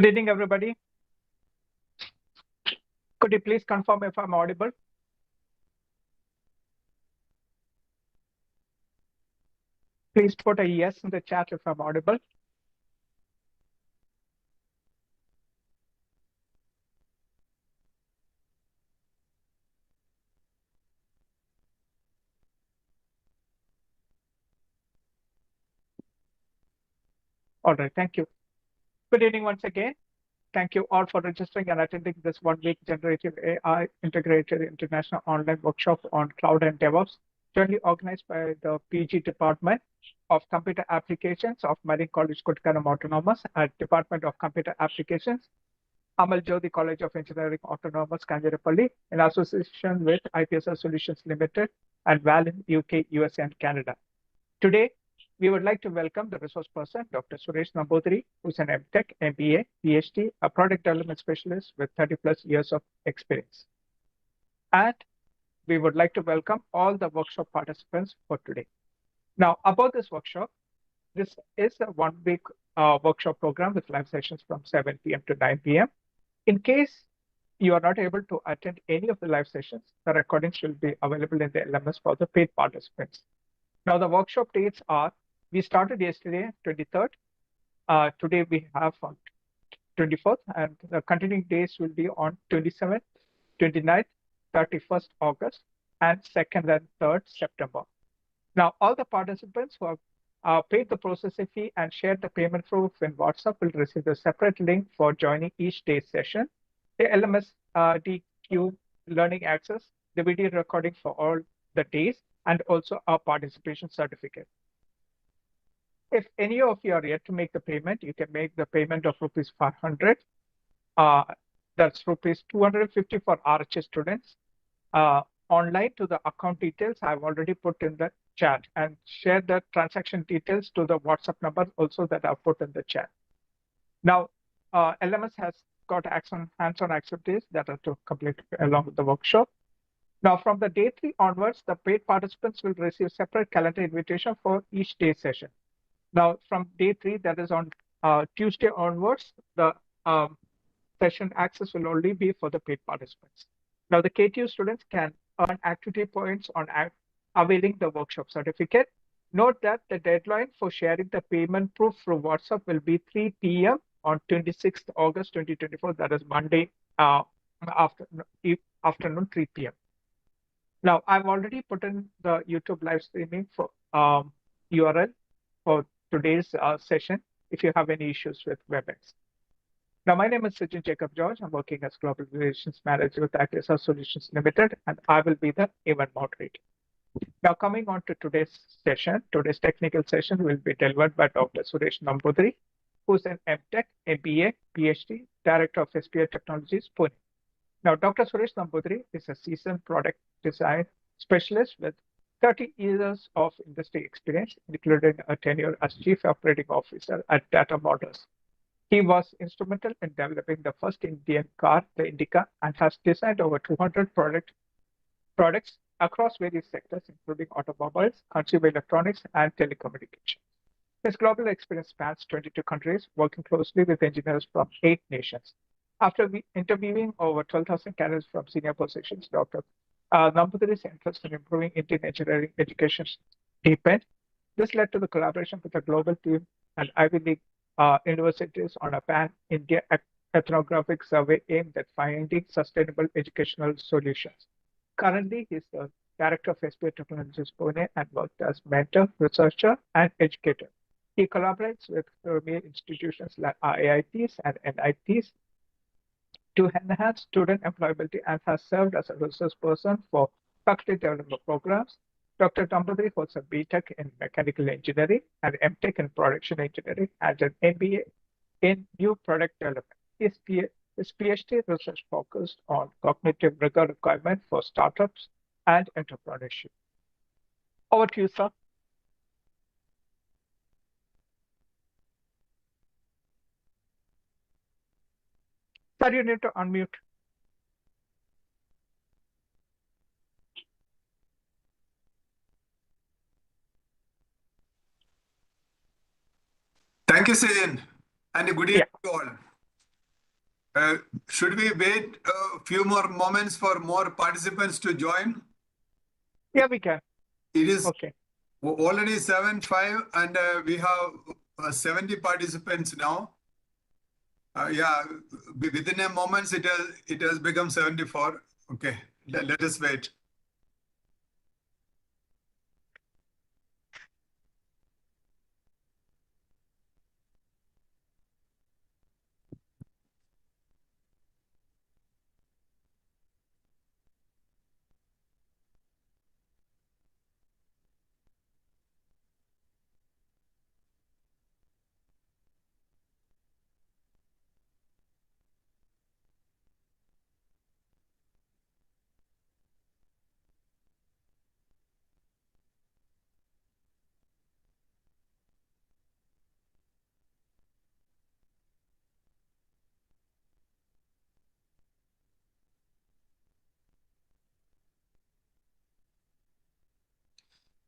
Good evening, everybody. Could you please confirm if I'm audible? Please put a yes in the chat if I'm audible. All right, thank you. Good evening once again. Thank you all for registering and attending this one-week Generative AI Integrated International Online Workshop on Cloud and DevOps, jointly organized by the PG Department of Computer Applications of Marine College Kuttanam Autonomous at Department of Computer Applications, 𝐕𝐚𝐥𝐢𝐧 College of Engineering Autonomous, Kanjarapalli, in association with IPSR Solutions Limited and 𝐕𝐚𝐥𝐢𝐧 UK, US, and Canada. Today, we would like to welcome the resource person, Dr. Suresh Namboothiri, who's an MTech, MBA, PhD, a product development specialist with 30+ years of experience. And we would like to welcome all the workshop participants for today. Now, about this workshop, this is a one-week workshop program with live sessions from 7 p.m. to 9 p.m. In case you are not able to attend any of the live sessions, the recordings will be available in the LMS for the paid participants. Now, the workshop dates are, we started yesterday, 23rd. Today we have on 24th, and the continuing days will be on 27th, 29th, 31st August, and 2nd and 3rd September. Now, all the participants who have paid the processing fee and shared the payment proof in WhatsApp will receive a separate link for joining each day's session, the LMS DQ learning access, the video recording for all the days, and also a participation certificate. If any of you are yet to make the payment, you can make the payment of rupees 500. That's rupees 250 for RHS students. Online to the account details, I've already put in the chat, and share the transaction details to the WhatsApp number also that I've put in the chat. Now, LMS has got hands-on activities that are to complete along with the workshop. Now, from the day 3 onwards, the paid participants will receive separate calendar invitation for each day session. Now, from day 3, that is on Tuesday onwards, the session access will only be for the paid participants. Now, the KTU students can earn activity points on availing the workshop certificate. Note that the deadline for sharing the payment proof through WhatsApp will be 3 p.m. on 26th August 2024. That is Monday afternoon 3 p.m. Now, I've already put in the YouTube live streaming for URL for today's session if you have any issues with WebEx. Now, my name is 𝐲𝐬𝐺. I'm working as Global Relations Manager with IPSR Solutions Limited, and I will be the event moderator. Now, coming on to today's session, today's technical session will be delivered by Dr. Suresh Namboothiri, who's an MTech, MBA, PhD, Director of SPI Technologies, Pune. Now, Dr. Suresh Namboothiri is a seasoned product design specialist with 30 years of industry experience, including a tenure as Chief Operating Officer at Tata Motors. He was instrumental in developing the first Indian car, the Indica, and has designed over 200 products across various sectors, including automobiles, consumer electronics, and telecommunications. His global experience spans 22 countries, working closely with engineers from 8 nations. After interviewing over 12,000 candidates from senior positions, Dr. Namboothiri's interest in improving Indian engineering education deepened. This led to the collaboration with a global team and Ivy League universities on a pan-India ethnographic survey aimed at finding sustainable educational solutions. Currently, he's the Director of SPI Technologies, Pune, and worked as mentor, researcher, and educator. He collaborates with premier institutions like IITs and NITs to enhance student employability and has served as a resource person for faculty development programs. Dr. Namboothiri holds a BTech in Mechanical Engineering and MTech in Production Engineering and an MBA in New Product Development. His PhD research focused on cognitive rigor requirement for startups and entrepreneurship. Over to you, sir. Sir, you need to unmute. Thank you, Sejin, and a good evening to all. Should we wait a few more moments for more participants to join? Yeah, we can. It is okay. Already 7:05 and we have 70 participants now. Yeah, within a moment it has become 74. Okay, let us wait.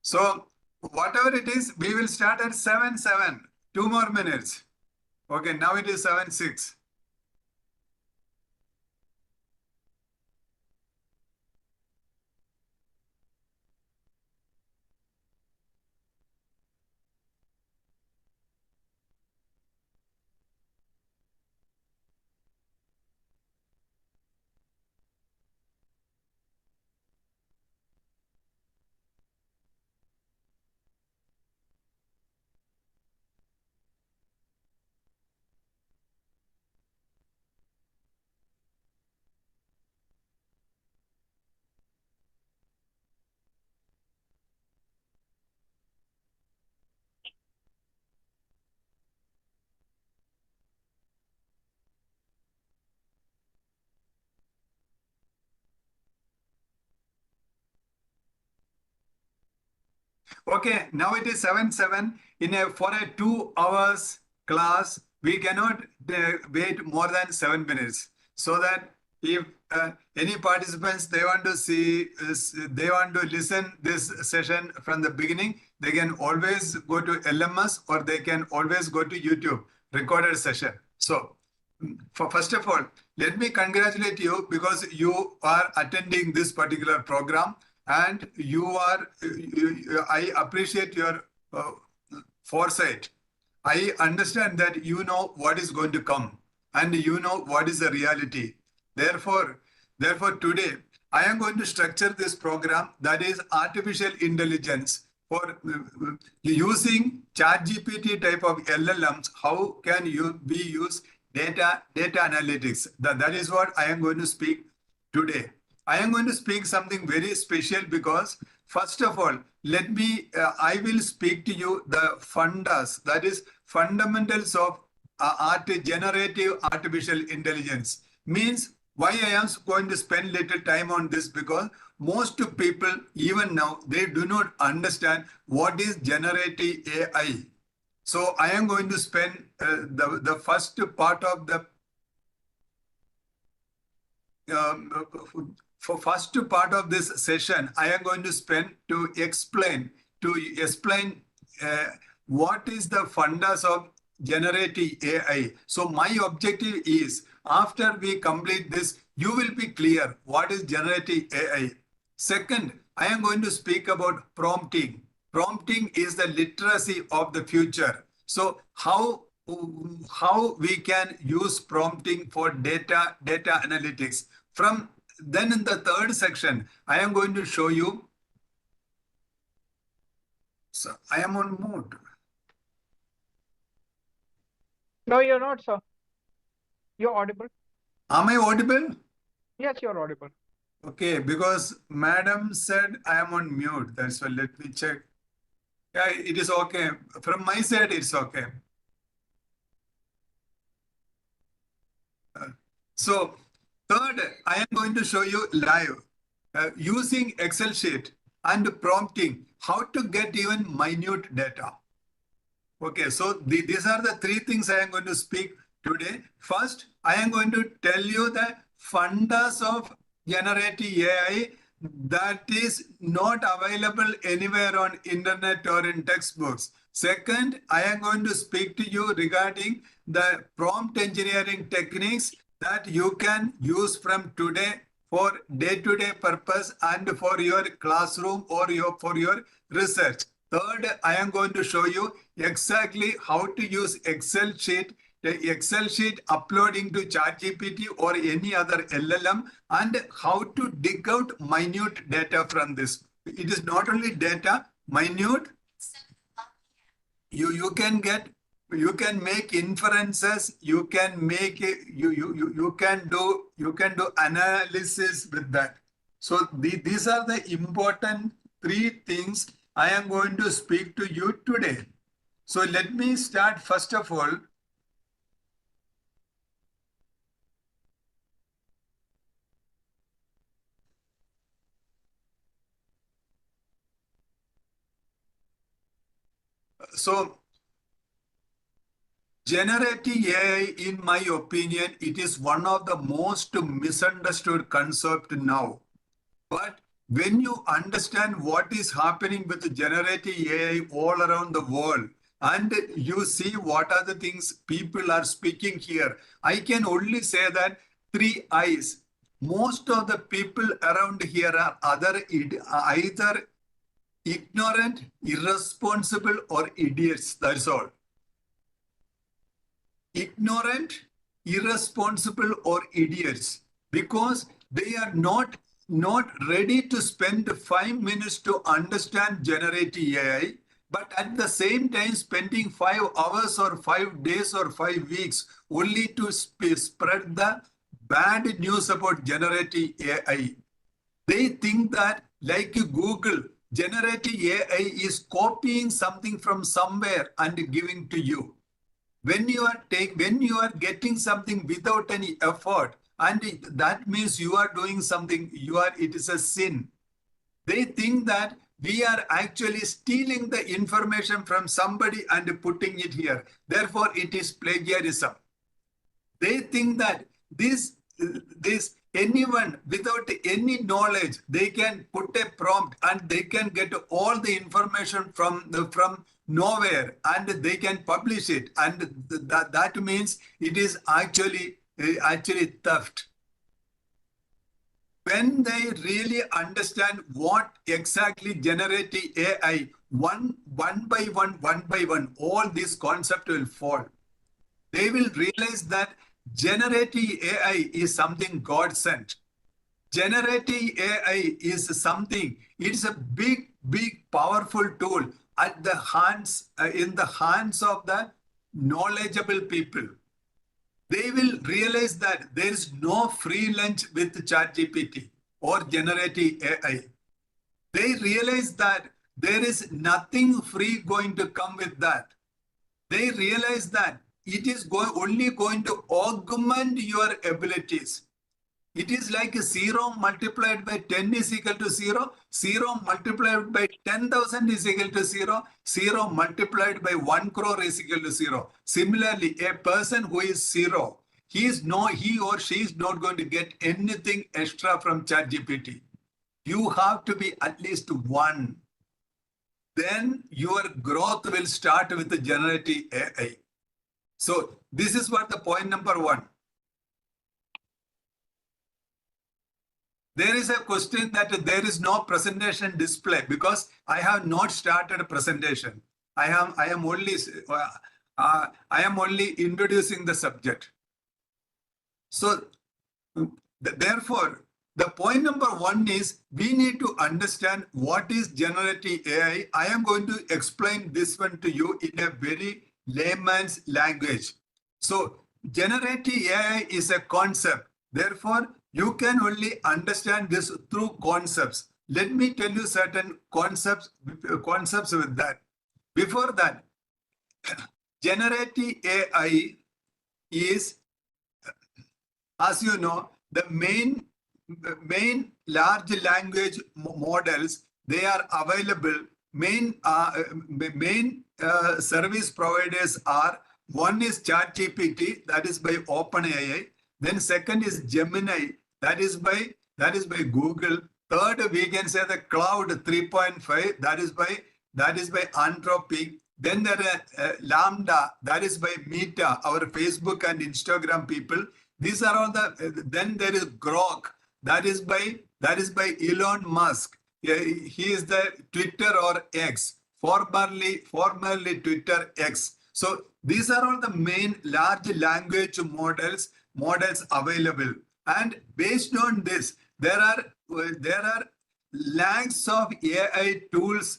So whatever it is, we will start at 7:07. 2 more minutes. Okay, now it is 7:06. Okay, now it is 7:07. For a 2 hours class, we cannot wait more than 7 minutes. So that if any participants they want to listen this session from the beginning, they can always go to LMS or they can always go to YouTube recorded session. So first of all, let me congratulate you because you are attending this particular program. And I appreciate your foresight. I understand that you know what is going to come and you know what is the reality. Therefore, today I am going to structure this program that is artificial intelligence for using ChatGPT type of LLMs. How can we use data analytics? That is what I am going to speak today. I am going to speak something very special because, first of all, I will speak to you the fundas, that is fundamentals of generative artificial intelligence. Means why I am going to spend little time on this because most people, even now, they do not understand what is generative AI. So I am going to spend the first part of the for first part of this session, I am going to spend to explain what is the fundas of generative AI. So my objective is after we complete this, you will be clear what is generative AI. Second, I am going to speak about prompting. Prompting is the literacy of the future. So how we can use prompting for data analytics. Then in the third section, I am going to show you. So I am on mute. No, you're not, sir. You're audible. Am I audible? Yes, you're audible. Okay, because madam said I am on mute. That's why let me check. Yeah, it is okay. From my side, it's okay. So third, I am going to show you live using Excel sheet and prompting how to get even minute data. Okay, so these are the 3 things I am going to speak today. First, I am going to tell you the fundas of generative AI that is not available anywhere on internet or in textbooks. Second, I am going to speak to you regarding the prompt engineering techniques that you can use from today for day-to-day purpose and for your classroom or for your research. Third, I am going to show you exactly how to use Excel sheet, the Excel sheet uploading to ChatGPT or any other LLM, and how to dig out minute data from this. It is not only data, minute. You can make inferences, you can make you can do analysis with that. So these are the important three things I am going to speak to you today. So let me start first of all. So generative AI, in my opinion, it is one of the most misunderstood concept now. But when you understand what is happening with generative AI all around the world, and you see what are the things people are speaking here, I can only say that three I's. Most of the people around here are either ignorant, irresponsible, or idiots. That's all. Ignorant, irresponsible, or idiots, because they are not ready to spend 5 minutes to understand generative AI, but at the same time spending 5 hours or 5 days or 5 weeks only to spread the bad news about generative AI. They think that, like Google, generative AI is copying something from somewhere and giving to you. When you are getting something without any effort, and that means you are doing something, it is a sin. They think that we are actually stealing the information from somebody and putting it here. Therefore, it is plagiarism. They think that this anyone without any knowledge, they can put a prompt and they can get all the information from nowhere and they can publish it, and that means it is actually theft. When they really understand what exactly generative AI, one by one, all these concepts will fall. They will realize that generative AI is something God sent. Generative AI is something, it's a big, powerful tool at the hands, in the hands of the knowledgeable people. They will realize that there is no free lunch with ChatGPT or generative AI. They realize that there is nothing free going to come with that. They realize that it is only going to augment your abilities. It is like 0 multiplied by 10 is equal to 0. 0 multiplied by 10,000 is equal to 0. 0 multiplied by 1 crore is equal to 0. Similarly, a person who is 0, he or she is not going to get anything extra from ChatGPT. You have to be at least 1. Then your growth will start with the generative AI. So this is what the point number 1. There is a question that there is no presentation display because I have not started a presentation. I am only introducing the subject. So therefore, the point number 1 is we need to understand what is generative AI. I am going to explain this one to you in a very layman's language. So generative AI is a concept. Therefore, you can only understand this through concepts. Let me tell you certain concepts with that. Before that, generative AI is, as you know, the main large language models. They are available. Main service providers are, one is ChatGPT, that is by OpenAI. Then second is Gemini, that is by Google. Third, we can say the Cloud 3.5, that is by Anthropic. Then there are Lambda, that is by Meta, our Facebook and Instagram people. These are all the. Then there is Grok. That is by Elon Musk. He is the Twitter or X, formerly Twitter X. So these are all the main large language models available. And based on this, there are lakhs of AI tools.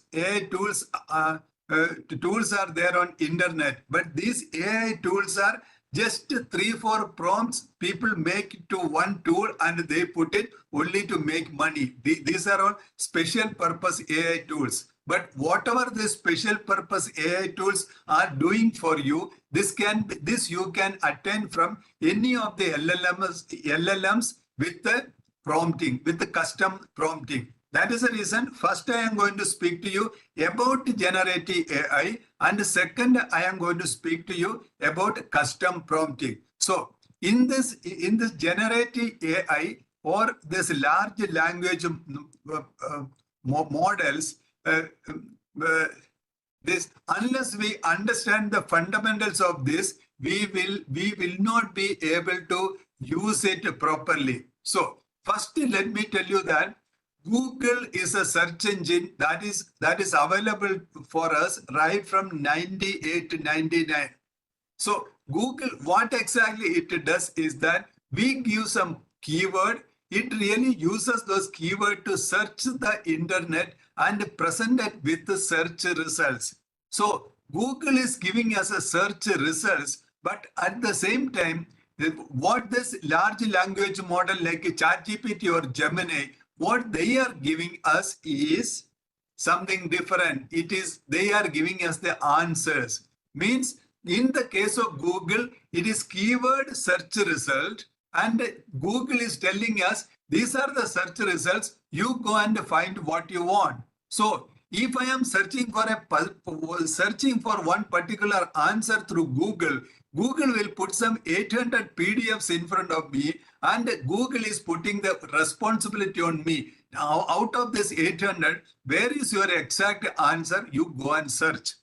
Tools are there on internet, but these AI tools are just 3-4 prompts. People make it to one tool and they put it only to make money. These are all special purpose AI tools. But whatever the special purpose AI tools are doing for you, this you can attain from any of the LLMs with the prompting, with the custom prompting. That is the reason first I am going to speak to you about generative AI, and second I am going to speak to you about custom prompting. So in this generative AI or this large language models, this, unless we understand the fundamentals of this, we will not be able to use it properly. So first, let me tell you that Google is a search engine that is available for us right from 98 to 99. So Google, what exactly it does is that we give some keyword. It really uses those keywords to search the internet and present it with the search results. So Google is giving us a search results, but at the same time, what this large language model like ChatGPT or Gemini, what they are giving us is something different. They are giving us the answers. Means in the case of Google, it is keyword search result, and Google is telling us these are the search results. You go and find what you want. So if I am searching for one particular answer through Google, Google will put some 800 PDFs in front of me, and Google is putting the responsibility on me. Now, out of this 800, where is your exact answer? You go and search.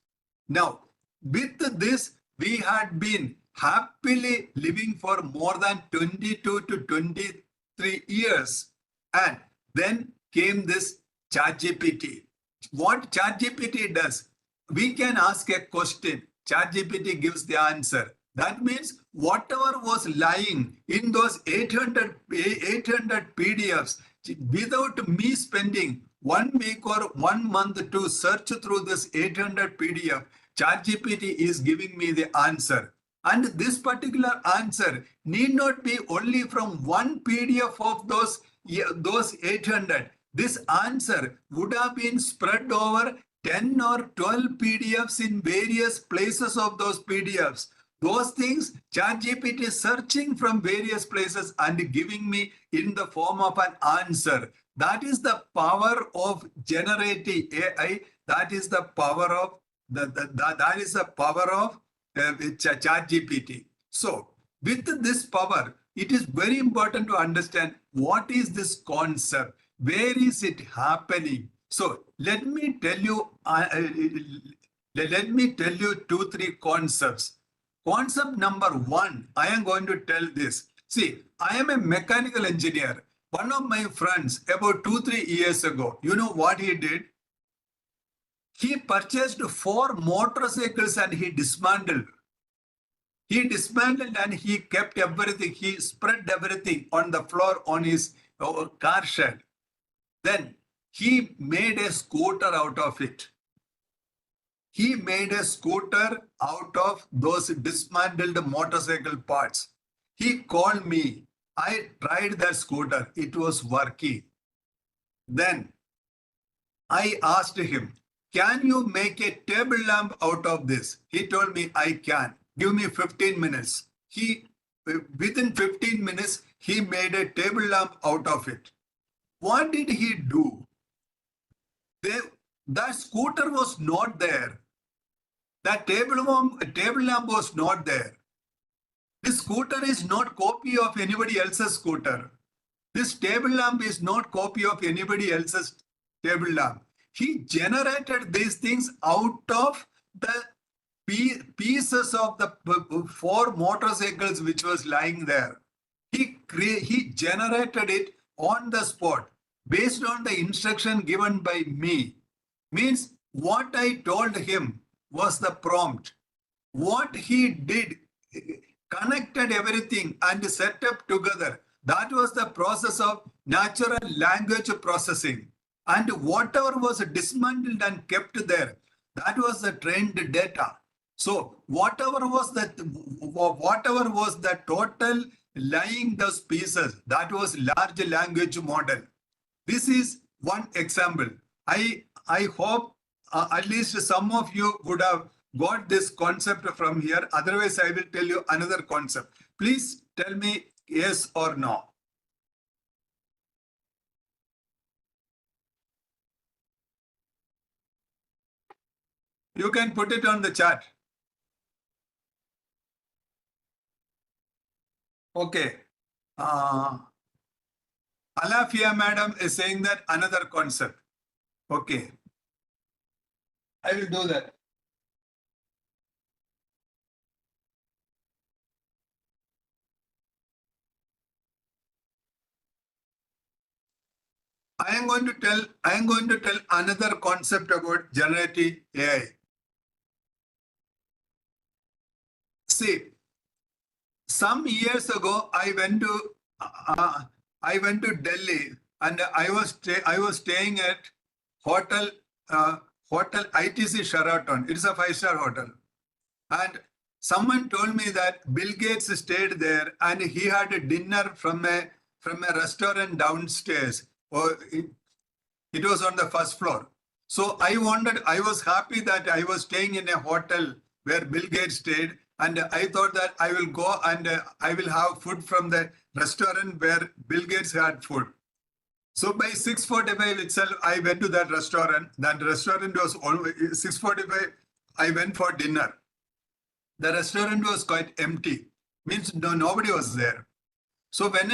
Now, with this, we had been happily living for more than 22 to 23 years. And then came this ChatGPT. What ChatGPT does, we can ask a question. ChatGPT gives the answer. That means whatever was lying in those 800 PDFs, without me spending 1 week or 1 month to search through this 800 PDF, ChatGPT is giving me the answer. And this particular answer need not be only from one PDF of those 800. This answer would have been spread over 10 or 12 PDFs in various places of those PDFs. Those things, ChatGPT is searching from various places and giving me in the form of an answer. That is the power of generative AI. That is the power of ChatGPT. So, with this power, it is very important to understand what is this concept. Where is it happening? So let me tell you 2-3 concepts. Concept number 1, I am going to tell this. See, I am a mechanical engineer. One of my friends about 2-3 years ago, you know what he did? He purchased 4 motorcycles and he dismantled. He dismantled and he kept everything. He spread everything on the floor on his car shed. Then he made a scooter out of it. He made a scooter out of those dismantled motorcycle parts. He called me. I tried that scooter. It was working. Then I asked him, can you make a table lamp out of this? He told me, I can. Give me 15 minutes. Within 15 minutes, he made a table lamp out of it. What did he do? That scooter was not there. That table lamp was not there. This scooter is not copy of anybody else's scooter. This table lamp is not copy of anybody else's table lamp. He generated these things out of the pieces of the 4 motorcycles which was lying there. He generated it on the spot based on the instruction given by me. Means what I told him was the prompt. What he did, connected everything and set up together. That was the process of natural language processing. And whatever was dismantled and kept there, that was the trained data. So whatever was the total lying those pieces, that was large language model. This is one example. I hope at least some of you would have got this concept from here. Otherwise, I will tell you another concept. Please tell me yes or no. You can put it on the chat. Okay. Alafia madam is saying that another concept. Okay. I will do that. I am going to tell another concept about generative AI. See, some years ago, I went to Delhi and I was staying at hotel ITC Sheraton. It's a 5-star hotel, and someone told me that Bill Gates stayed there and he had a dinner from a restaurant downstairs. Or it was on the first floor. So I was happy that I was staying in a hotel where Bill Gates stayed, and I thought that I will go and I will have food from the restaurant where Bill Gates had food. So by 6:45 itself, I went to that restaurant. That restaurant was always 6:45. I went for dinner. The restaurant was quite empty. Means nobody was there. So when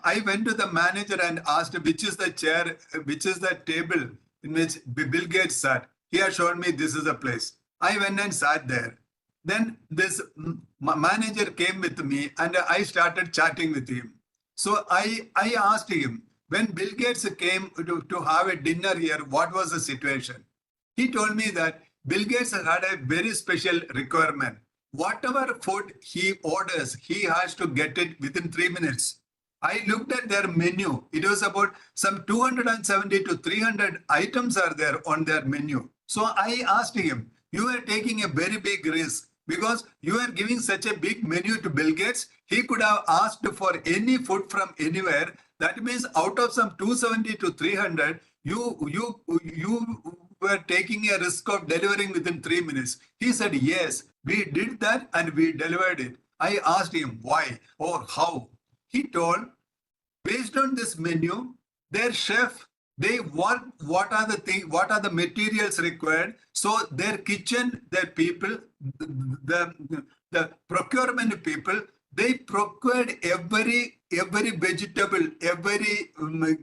I went to the manager and asked which is the chair, which is the table in which Bill Gates sat, he had shown me this is the place. I went and sat there. Then this manager came with me and I started chatting with him. So I asked him, when Bill Gates came to have a dinner here, what was the situation? He told me that Bill Gates had a very special requirement. Whatever food he orders, he has to get it within 3 minutes. I looked at their menu. It was about some 270 to 300 items are there on their menu. So I asked him, you are taking a very big risk because you are giving such a big menu to Bill Gates. He could have asked for any food from anywhere. That means out of some 270 to 300, you were taking a risk of delivering within 3 minutes. He said, yes, we did that and we delivered it. I asked him why or how. He told, based on this menu, their chef, they work what are the materials required. So their kitchen, their people, the procurement people, they procured every vegetable, every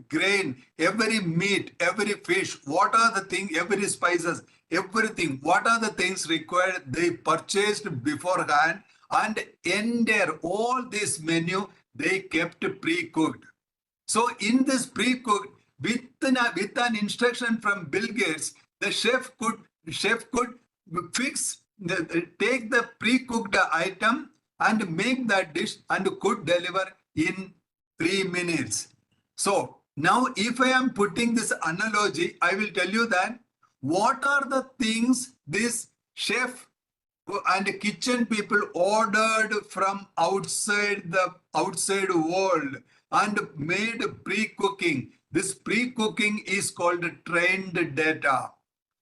grain, every meat, every fish, what are the things, every spices, everything, what are the things required, they purchased beforehand, and in their all this menu, they kept pre-cooked. So in this pre-cooked, with an instruction from Bill Gates, the chef could take the pre-cooked item and make that dish and could deliver in 3 minutes. So now if I am putting this analogy, I will tell you that what are the things this chef and kitchen people ordered from outside the outside world and made pre-cooking. This pre-cooking is called trained data.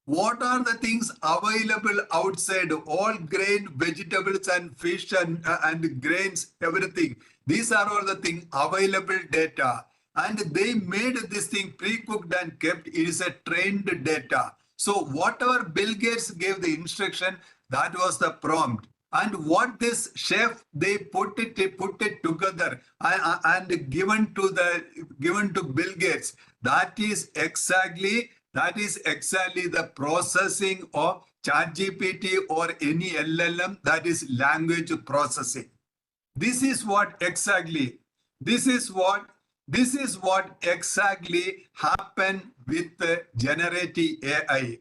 What are the things available outside? All grain, vegetables and fish and grains, everything. These are all the things available data. And they made this thing pre-cooked and kept. It is a trained data. So whatever Bill Gates gave the instruction, that was the prompt. And what this chef, they put it together and given to Bill Gates. That is exactly the processing of ChatGPT or any LLM, that is language processing. This is what exactly. This is what exactly happened with the generative AI.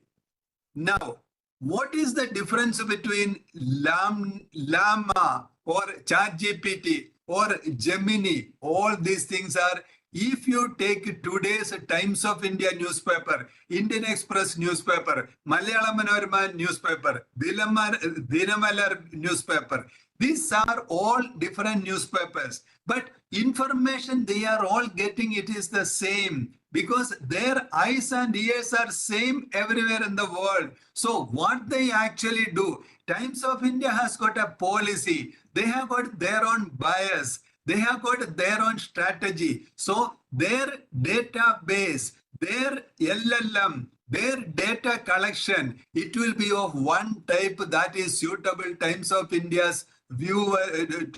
Now, what is the difference between Llama or ChatGPT or Gemini? All these things are, if you take today's Times of India newspaper, Indian Express newspaper, Malayalam Manorama newspaper, Dinamalar newspaper, these are all different newspapers, but information they are all getting, it is the same, because their eyes and ears are same everywhere in the world. So what they actually do, Times of India has got a policy, they have got their own bias, they have got their own strategy. So their database, their LLM, their data collection, it will be of one type that is suitable Times of India's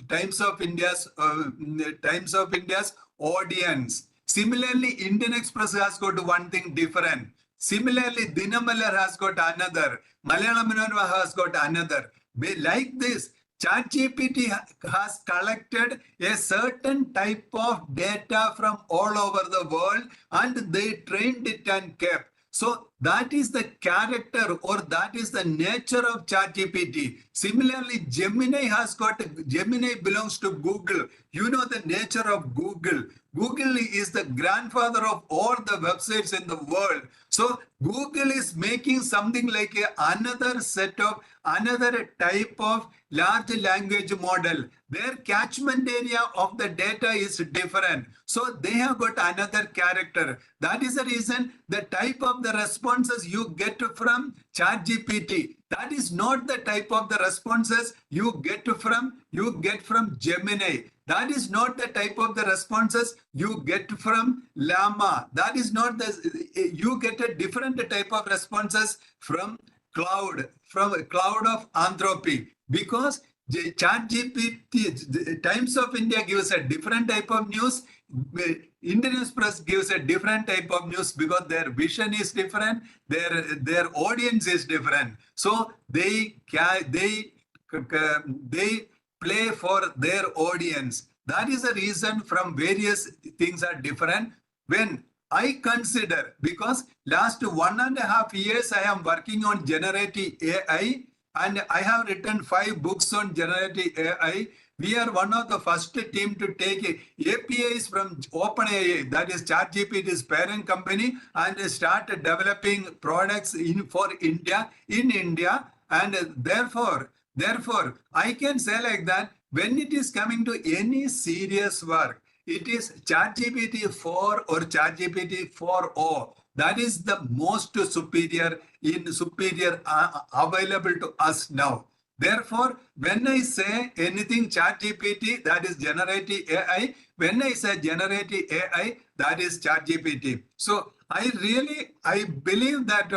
Times of India's audience. Similarly, Indian Express has got one thing different. Similarly, Dinamalar has got another. Malayalam Manorama has got another. Like this, ChatGPT has collected a certain type of data from all over the world and they trained it and kept. So that is the character or that is the nature of ChatGPT. Similarly, Gemini belongs to Google. You know the nature of Google. Google is the grandfather of all the websites in the world. So Google is making something like another type of large language model. Their catchment area of the data is different. So they have got another character. That is the reason the type of the responses you get from ChatGPT, that is not the type of the responses you get from Gemini. That is not the type of the responses you get from Llama. That is not you get a different type of responses from cloud of Anthropic, because ChatGPT, Times of India gives a different type of news. Indian Express gives a different type of news because their vision is different, their audience is different. So they play for their audience. That is the reason from various things are different. When I consider, because last 1.5 years I am working on generative AI and I have written 5 books on generative AI. We are one of the first team to take APIs from OpenAI, that is ChatGPT's parent company, and start developing products for India, in India. And therefore, I can say like that, when it is coming to any serious work, it is ChatGPT 4 or ChatGPT 4o. That is the most superior available to us now. Therefore, when I say anything ChatGPT, that is generative AI. When I say generative AI, that is ChatGPT. So I believe that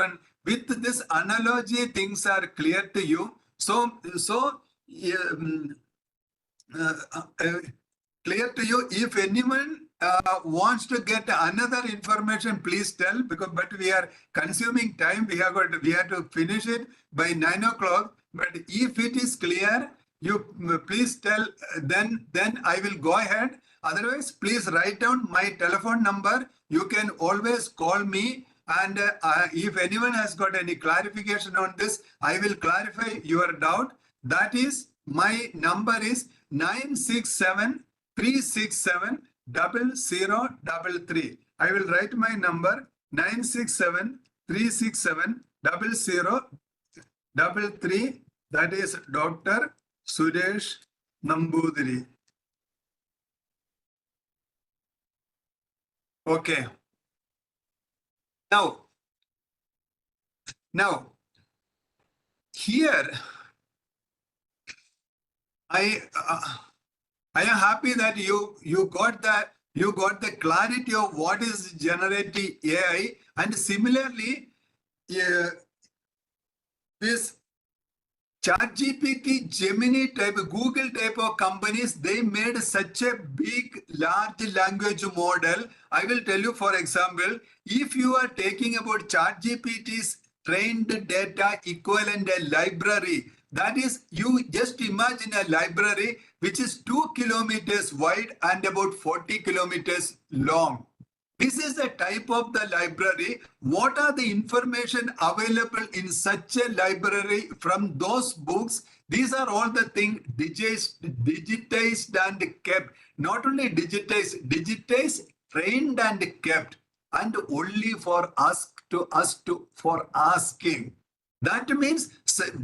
with this analogy, things are clear to you. Clear to you. If anyone wants to get another information, please tell, but we are consuming time. We have to finish it by 9 o'clock. But if it is clear, you please tell. Then I will go ahead. Otherwise, please write down my telephone number. You can always call me. And if anyone has got any clarification on this, I will clarify your doubt. That is, my number is 967-367-0033. I will write my number 967-367-0033. That is Dr. Suresh Nambudiri. Okay. Now, here, I am happy that you got the clarity of what is generative AI, and similarly, this ChatGPT, Gemini type, Google type of companies, they made such a big, large language model. I will tell you, for example, if you are taking about ChatGPT's trained data equivalent a library, that is, you just imagine a library which is 2 kilometers wide and about 40 kilometers long. This is the type of the library. What are the information available in such a library from those books? These are all the things digitized and kept. Not only digitized, trained and kept, and only for for asking. That means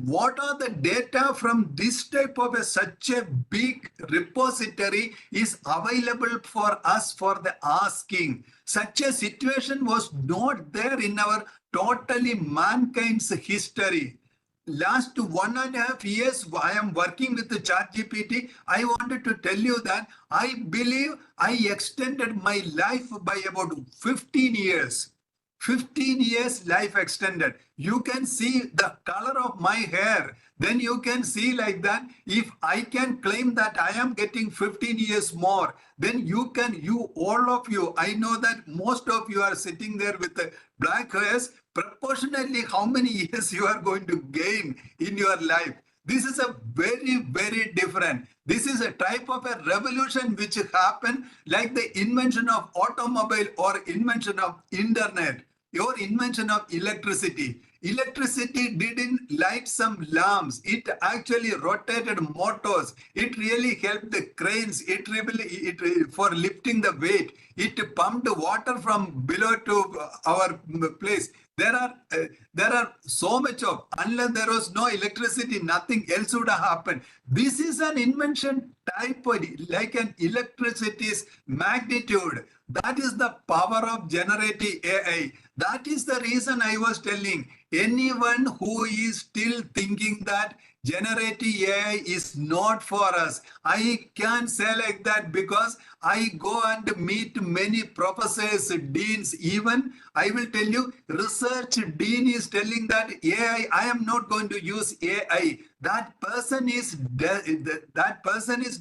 what are the data from this type of such a big repository is available for us for the asking. Such a situation was not there in our totally mankind's history. Last 1.5 years, I am working with the ChatGPT. I wanted to tell you that I believe I extended my life by about 15 years. 15 years life extended. You can see the color of my hair. Then you can see like that. If I can claim that I am getting 15 years more, then all of you, I know that most of you are sitting there with the black hairs. Proportionately, how many years you are going to gain in your life? This is a very, very different. This is a type of a revolution which happened like the invention of automobile or invention of internet, your invention of electricity. Electricity didn't light some lamps. It actually rotated motors. It really helped the cranes. For lifting the weight. It pumped water from below to our place. There are so much of, unless there was no electricity, nothing else would have happened. This is an invention type like an electricity's magnitude. That is the power of generative AI. That is the reason I was telling anyone who is still thinking that generative AI is not for us. I can say like that because I go and meet many professors, deans, even I will tell you, research dean is telling that AI, I am not going to use AI. That person is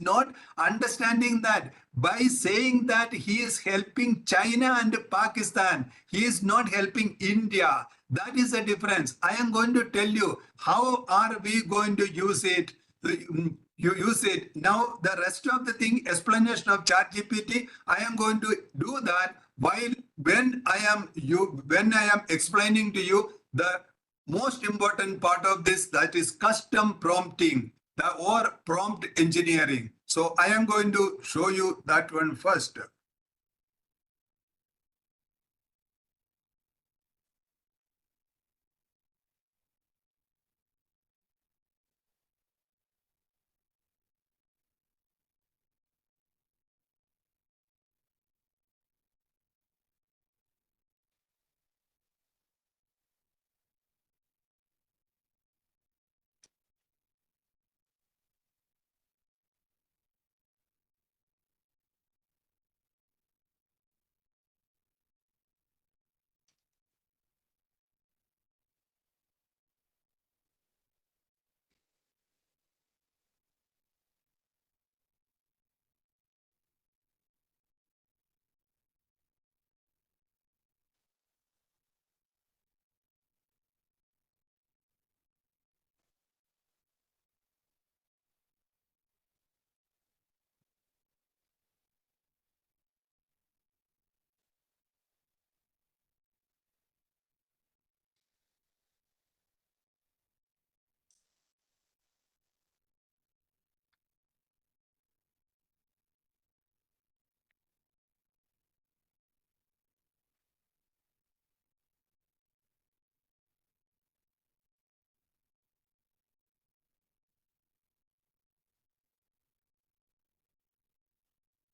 not understanding that. By saying that he is helping China and Pakistan, he is not helping India. That is the difference. I am going to tell you how are we going to use it. You use it. Now the rest of the thing, explanation of ChatGPT, I am going to do that when I am explaining to you the most important part of this, that is custom prompting or prompt engineering. So I am going to show you that one first.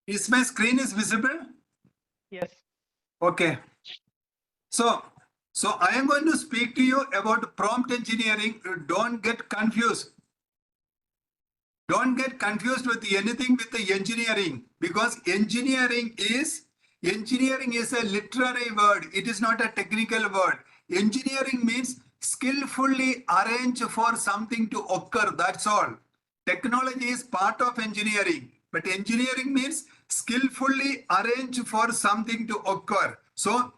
Is my screen is visible? Yes. Okay. So I am going to speak to you about prompt engineering. Don't get confused. Don't get confused with anything with the engineering, because engineering is a literary word. It is not a technical word. Engineering means skillfully arrange for something to occur. That's all. Technology is part of engineering, but engineering means skillfully arrange for something to occur. So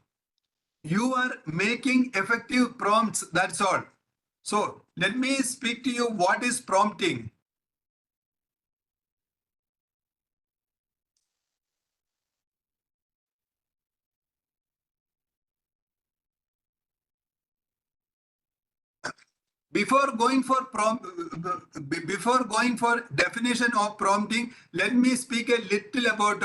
you are making effective prompts. That's all. So let me speak to you what is prompting. before going for definition of prompting, let me speak a little about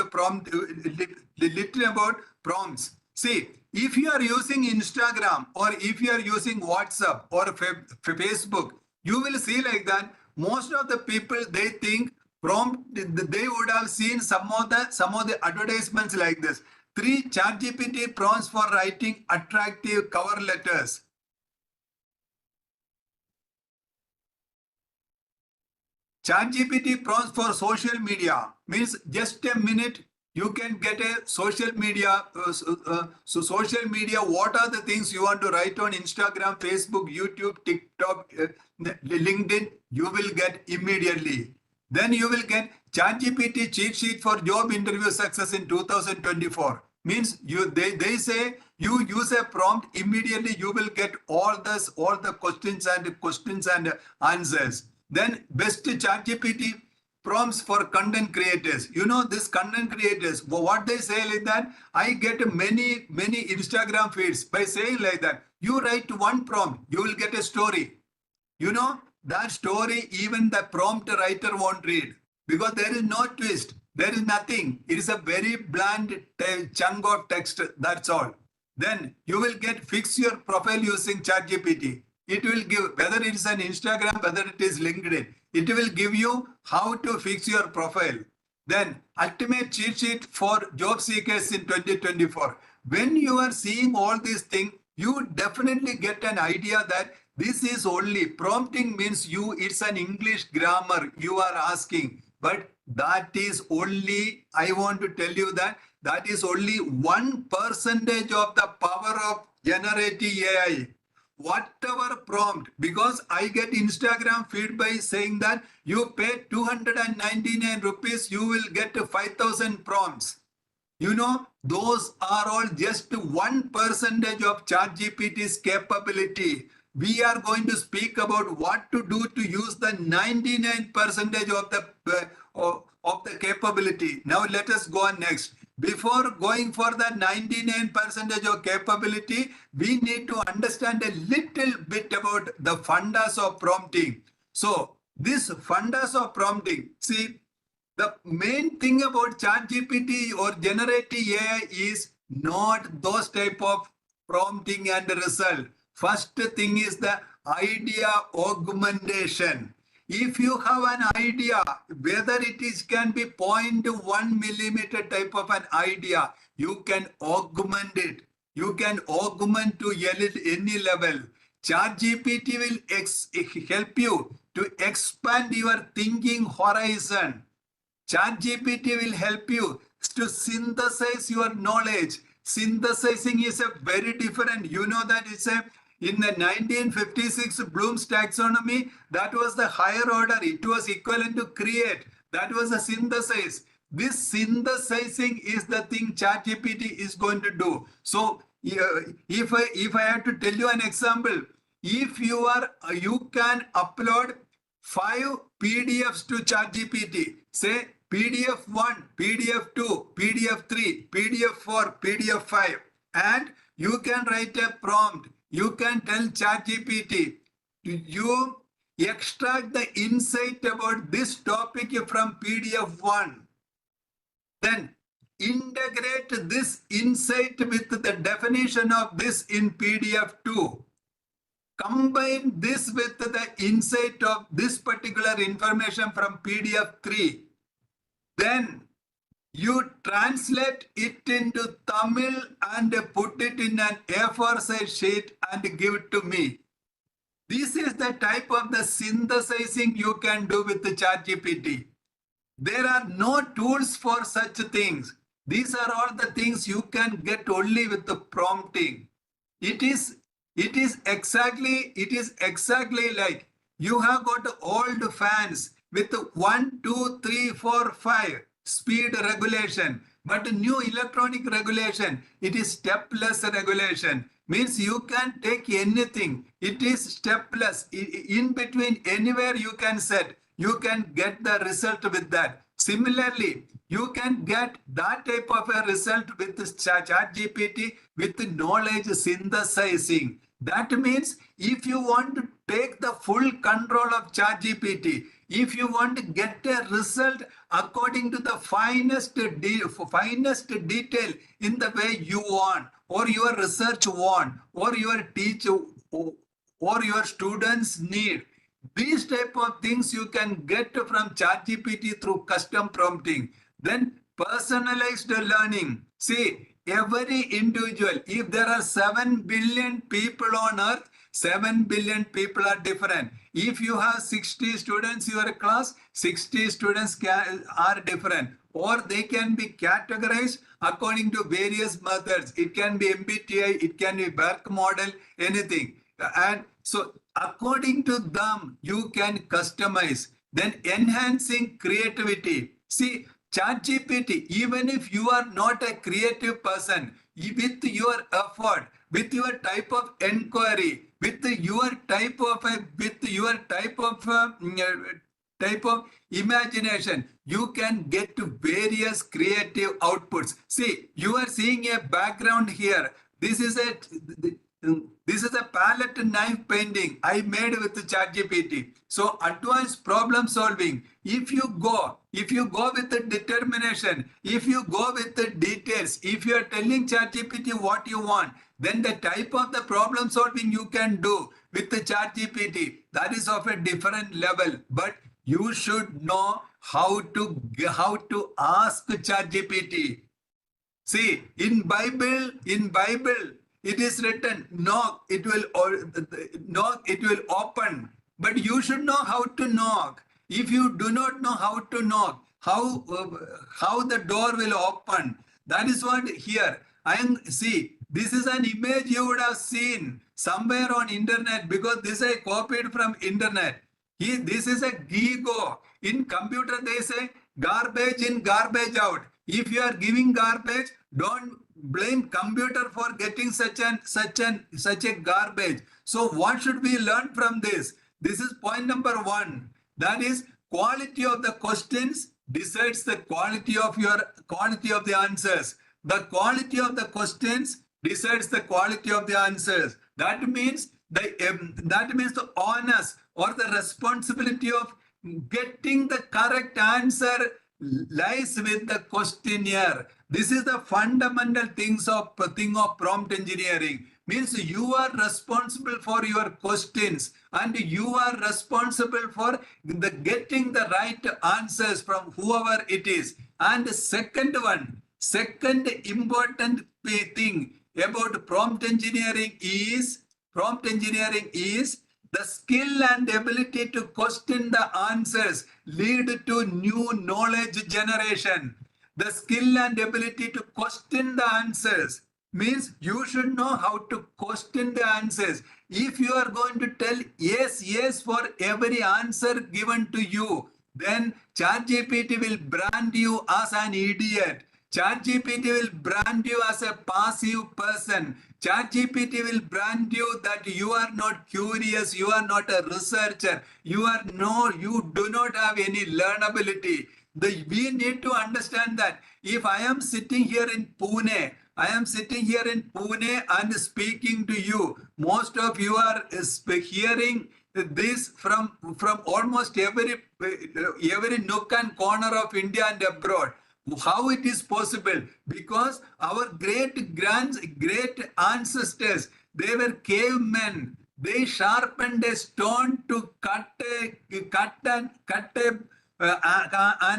prompts. See, if you are using Instagram or if you are using WhatsApp or Facebook, you will see like that. Most of the people, they think prompt, they would have seen some of the advertisements like this. 3 ChatGPT prompts for writing attractive cover letters. ChatGPT prompts for social media means just a minute you can get a social media. So social media, what are the things you want to write on Instagram, Facebook, YouTube, TikTok, LinkedIn, you will get immediately. Then you will get ChatGPT cheat sheet for job interview success in 2024. Means they say you use a prompt, immediately you will get all the questions and answers. Then best ChatGPT prompts for content creators. You know, this content creators, what they say like that, I get many Instagram feeds by saying like that, you write one prompt, you will get a story. You know, that story even the prompt writer won't read because there is no twist. There is nothing. It is a very bland chunk of text. That's all. Then you will get fix your profile using ChatGPT. It will give, whether it is an Instagram, whether it is LinkedIn, it will give you how to fix your profile. Then ultimate cheat sheet for job seekers in 2024. When you are seeing all these things, you definitely get an idea that this is only prompting means it's an English grammar you are asking. But that is only, I want to tell you that is only 1% of the power of generative AI. Whatever prompt, because I get Instagram feed by saying that you pay 299 rupees, you will get 5,000 prompts. You know, those are all just 1% of ChatGPT's capability. We are going to speak about what to do to use the 99% of the capability. Now let us go on next. Before going for the 99% of capability, we need to understand a little bit about the fundas of prompting. So this fundas of prompting, see, the main thing about ChatGPT or generative AI is not those type of prompting and result. First thing is the idea augmentation. If you have an idea, whether can be 0.1 millimeter type of an idea, you can augment it. You can augment to any level. ChatGPT will help you to expand your thinking horizon. ChatGPT will help you to synthesize your knowledge. Synthesizing is a very different, you know that it's in the 1956 Bloom's taxonomy, that was the higher order. It was equivalent to create. That was a synthesis. This synthesizing is the thing ChatGPT is going to do. So if I have to tell you an example, if you can upload 5 PDFs to ChatGPT, say PDF 1, PDF 2, PDF 3, PDF 4, PDF 5, and you can write a prompt. You can tell ChatGPT, you extract the insight about this topic from PDF 1. Then integrate this insight with the definition of this in PDF 2. Combine this with the insight of this particular information from PDF 3. Then you translate it into Tamil and put it in an A4 size sheet and give it to me. This is the type of the synthesizing you can do with the ChatGPT. There are no tools for such things. These are all the things you can get only with the prompting. It is exactly like you have got old fans with 1, 2, 3, 4, 5 speed regulation, but new electronic regulation, it is stepless regulation. Means you can take anything. It is stepless. In between, anywhere you can set, you can get the result with that. Similarly, you can get that type of a result with ChatGPT with knowledge synthesizing. That means if you want take the full control of ChatGPT. If you want to get a result according to the finest detail in the way you want, or your research want, or your teacher or your students need, these type of things you can get from ChatGPT through custom prompting. Then personalized learning. See, every individual, if there are 7 billion people on earth, 7 billion people are different. If you have 60 students in your class, 60 students are different, or they can be categorized according to various methods. It can be MBTI, it can be Berk model, anything. And so according to them, you can customize. Then enhancing creativity. See, ChatGPT, even if you are not a creative person, with your effort, with your type of inquiry, with your type of imagination, you can get to various creative outputs. See, you are seeing a background here. This is a palette knife painting I made with the ChatGPT. So advanced problem solving. If you go with the determination, if you go with the details, if you are telling ChatGPT what you want, then the type of the problem solving you can do with the ChatGPT, that is of a different level. But you should know how to ask ChatGPT. See, in Bible, it is written, knock, it will open. But you should know how to knock. If you do not know how to knock, how the door will open. That is what here. See, this is an image you would have seen somewhere on internet, because this I copied from internet. This is a GIGO. In computer they say garbage in, garbage out. If you are giving garbage, don't blame computer for getting such a garbage. So what should we learn from this? This is point number 1. That is, quality of the questions decides the quality of the answers. The quality of the questions decides the quality of the answers. That means the onus or the responsibility of getting the correct answer lies with the questionnaire. This is the fundamental thing of prompt engineering. Means you are responsible for your questions, and you are responsible for getting the right answers from whoever it is. And the second important thing about prompt engineering is the skill and ability to question the answers lead to new knowledge generation. The skill and ability to question the answers means you should know how to question the answers. If you are going to tell yes for every answer given to you, then ChatGPT will brand you as an idiot. ChatGPT will brand you as a passive person. ChatGPT will brand you that you are not curious, you are not a researcher, you do not have any learnability. We need to understand that if I am sitting here in Pune and speaking to you, most of you are hearing this from almost every nook and corner of India and abroad. How it is possible? Because our great ancestors, they were cavemen. They sharpened a stone to cut an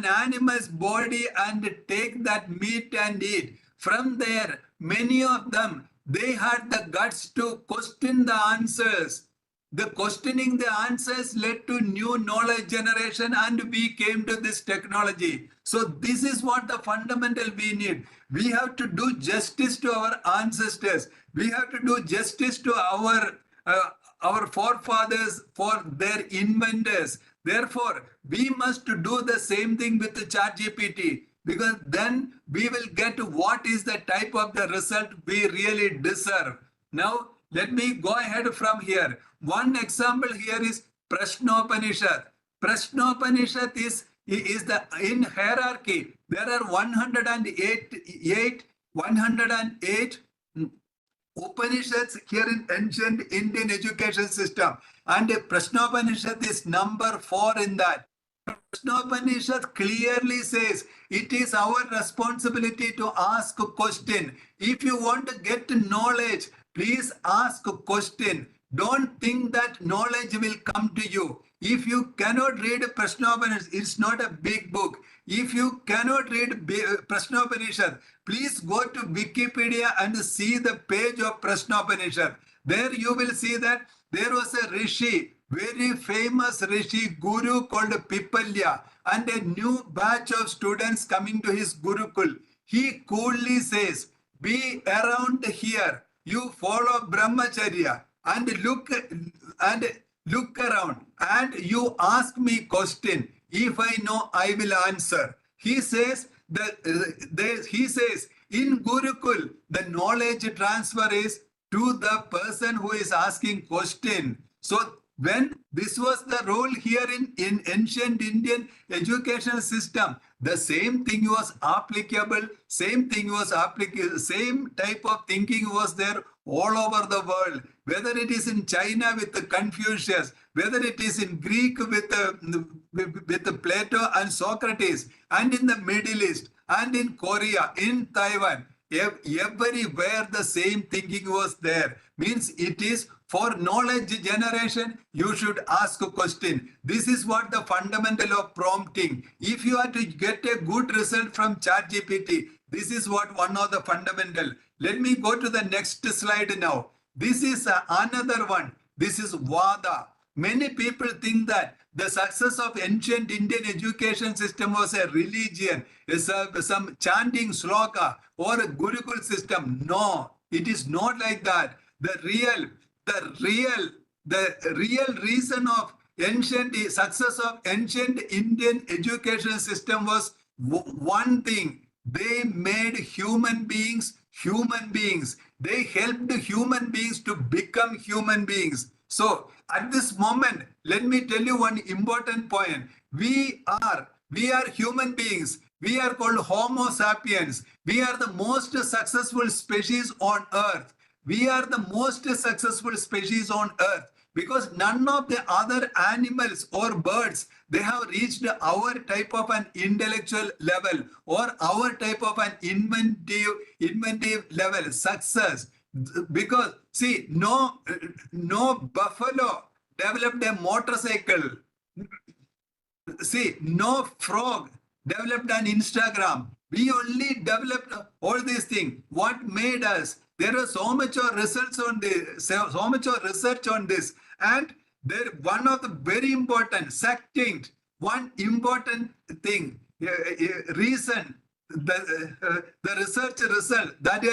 animal's body and take that meat and eat. From there, many of them, they had the guts to question the answers. The questioning the answers led to new knowledge generation, and we came to this technology. So this is what the fundamental we need. We have to do justice to our ancestors. We have to do justice to our forefathers for their inventors. Therefore, we must do the same thing with the ChatGPT, because then we will get what is the type of the result we really deserve. Now, let me go ahead from here. One example here is Prashnopanishad. Prashnopanishad is the in hierarchy. There are 108 Upanishads here in ancient Indian education system, and Prashnopanishad is number 4 in that. Prashnopanishad clearly says it is our responsibility to ask a question. If you want to get knowledge, please ask a question. Don't think that knowledge will come to you. If you cannot read Prashnopanishad, it's not a big book. If you cannot read Prashnopanishad, please go to Wikipedia and see the page of Prashnopanishad. There you will see that there was a rishi, very famous rishi, guru called Pipalya, and a new batch of students coming to his Gurukul. He coolly says, be around here, you follow Brahmacharya and look around and you ask me question. If I know, I will answer. He says in Gurukul, the knowledge transfer is to the person who is asking question. So when this was the rule here in ancient Indian educational system, the same thing was applicable, same type of thinking was there all over the world. Whether it is in China with the Confucius, whether it is in Greek with Plato and Socrates, and in the Middle East, and in Korea, in Taiwan, everywhere the same thinking was there. Means it is for knowledge generation, you should ask a question. This is what the fundamental of prompting. If you are to get a good result from ChatGPT, this is what one of the fundamental. Let me go to the next slide now. This is another one. This is Vada. Many people think that the success of ancient Indian education system was a religion, some chanting sloka or a Gurukul system. No, it is not like that. The real reason of success of ancient Indian education system was one thing. They made human beings human beings. They helped human beings to become human beings. So at this moment, let me tell you one important point. We are human beings. We are called Homo sapiens. We are the most successful species on earth. We are the most successful species on earth because none of the other animals or birds, they have reached our type of an intellectual level or our type of an inventive level, success. Because see, no buffalo developed a motorcycle. See, no frog developed an Instagram. We only developed all these things. What made us? There was so much of research on this, and there one of the very important one important thing, reason. The research result that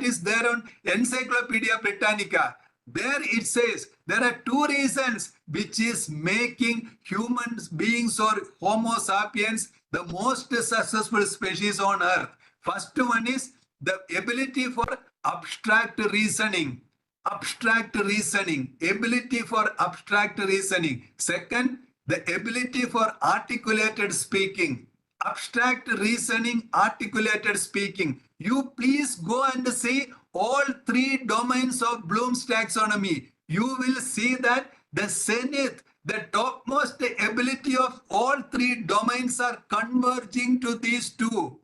is there on Encyclopedia Britannica. There it says there are two reasons which is making human beings or Homo sapiens the most successful species on earth. First one is the ability for abstract reasoning. Ability for abstract reasoning. Second, the ability for articulated speaking. Abstract reasoning, articulated speaking. You please go and see all three domains of Bloom's taxonomy. You will see that the zenith, the topmost ability of all three domains are converging to these two.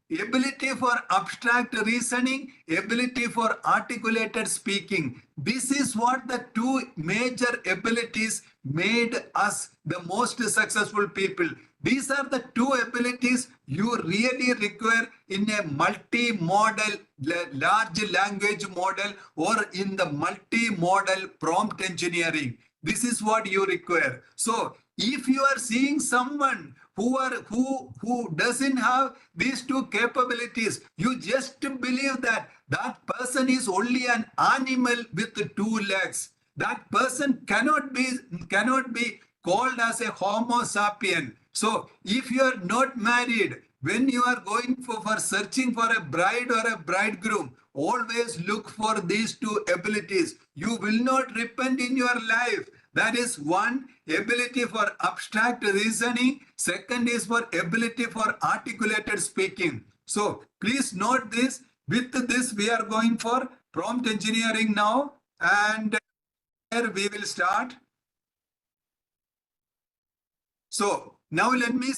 Ability for abstract reasoning, ability for articulated speaking. This is what the two major abilities made us the most successful people. These are the two abilities you really require in a multi-model large language model or in the multi-modal prompt engineering. This is what you require. So if you are seeing someone who doesn't have these two capabilities, you just believe that that person is only an animal with two legs. That person cannot be called as a Homo sapien. So if you are not married, when you are going for searching for a bride or a bridegroom, always look for these two abilities. You will not repent in your life. That is one, ability for abstract reasoning. Second is for ability for articulated speaking. So please note this. With this, we are going for prompt engineering now, and here we will start. So now let me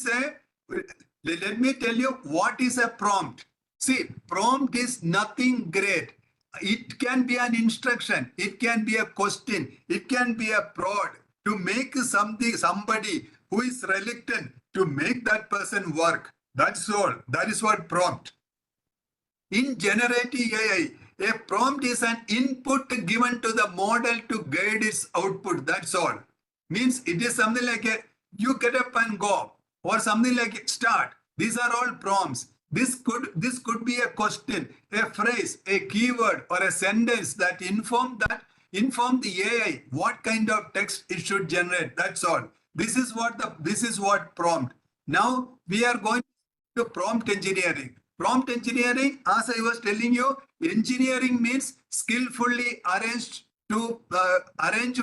tell you what is a prompt. See, prompt is nothing great. It can be an instruction, it can be a question, it can be a prod to make somebody who is reluctant to make that person work. That's all. That is what prompt. In generative AI, a prompt is an input given to the model to guide its output. That's all. Means it is something like you get up and go, or something like start. These are all prompts. This could be a question, a phrase, a keyword, or a sentence that inform the AI what kind of text it should generate. That's all. This is what prompt. Now we are going to prompt engineering. Prompt engineering, as I was telling you, engineering means skillfully arrange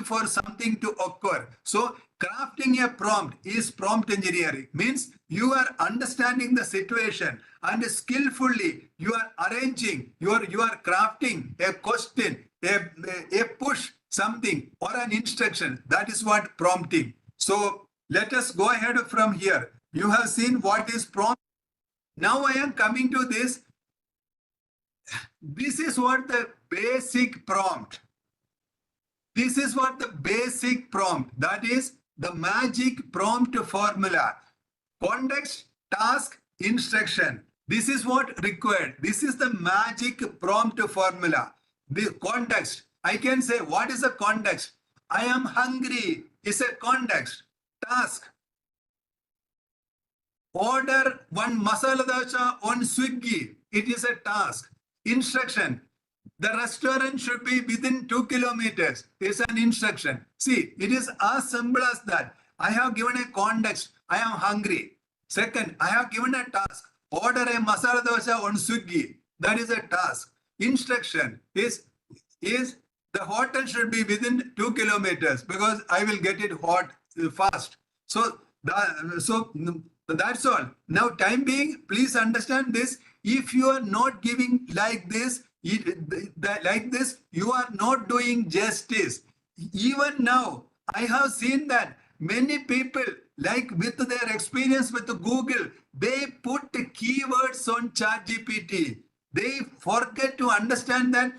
for something to occur. So crafting a prompt is prompt engineering. Means you are understanding the situation and skillfully you are arranging, you are crafting a question, a push, something, or an instruction. That is what prompting. So let us go ahead from here. You have seen what is prompt. Now I am coming to this. This is what the basic prompt. This is what the basic prompt. That is the magic prompt formula. Context, task, instruction. This is what required. This is the magic prompt formula. The context. I can say, what is the context? I am hungry is a context. Task. Order one masala dosa on Swiggy. It is a task. Instruction. The restaurant should be within 2 kilometers. Is an instruction. See, it is as simple as that. I have given a context. I am hungry. Second, I have given a task. Order a masala dosa on Swiggy. That is a task. Instruction is the hotel should be within 2 kilometers because I will get it hot fast. So that's all. Now, time being, please understand this. If you are not giving like this, you are not doing justice. Even now, I have seen that many people, like with their experience with Google, they put keywords on ChatGPT. They forget to understand that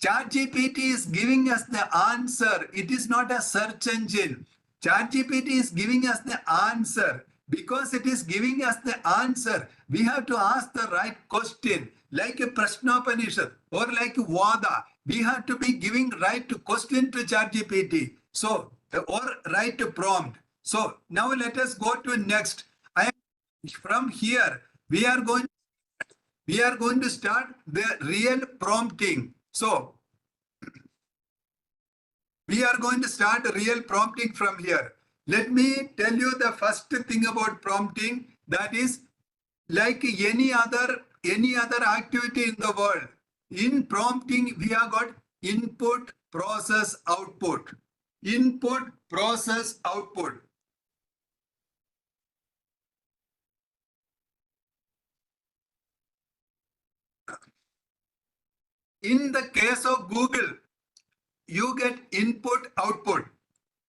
ChatGPT is giving us the answer. It is not a search engine. ChatGPT is giving us the answer. Because it is giving us the answer, we have to ask the right question. Like a Prashnopanishad or like Vada, we have to be giving right question to ChatGPT. So, or right prompt. So now let us go to next. From here, we are going to start the real prompting. So we are going to start real prompting from here. Let me tell you the first thing about prompting. That is, like any other activity in the world, in prompting we have got input, process, output. Input, process, output. In the case of Google, you get input, output.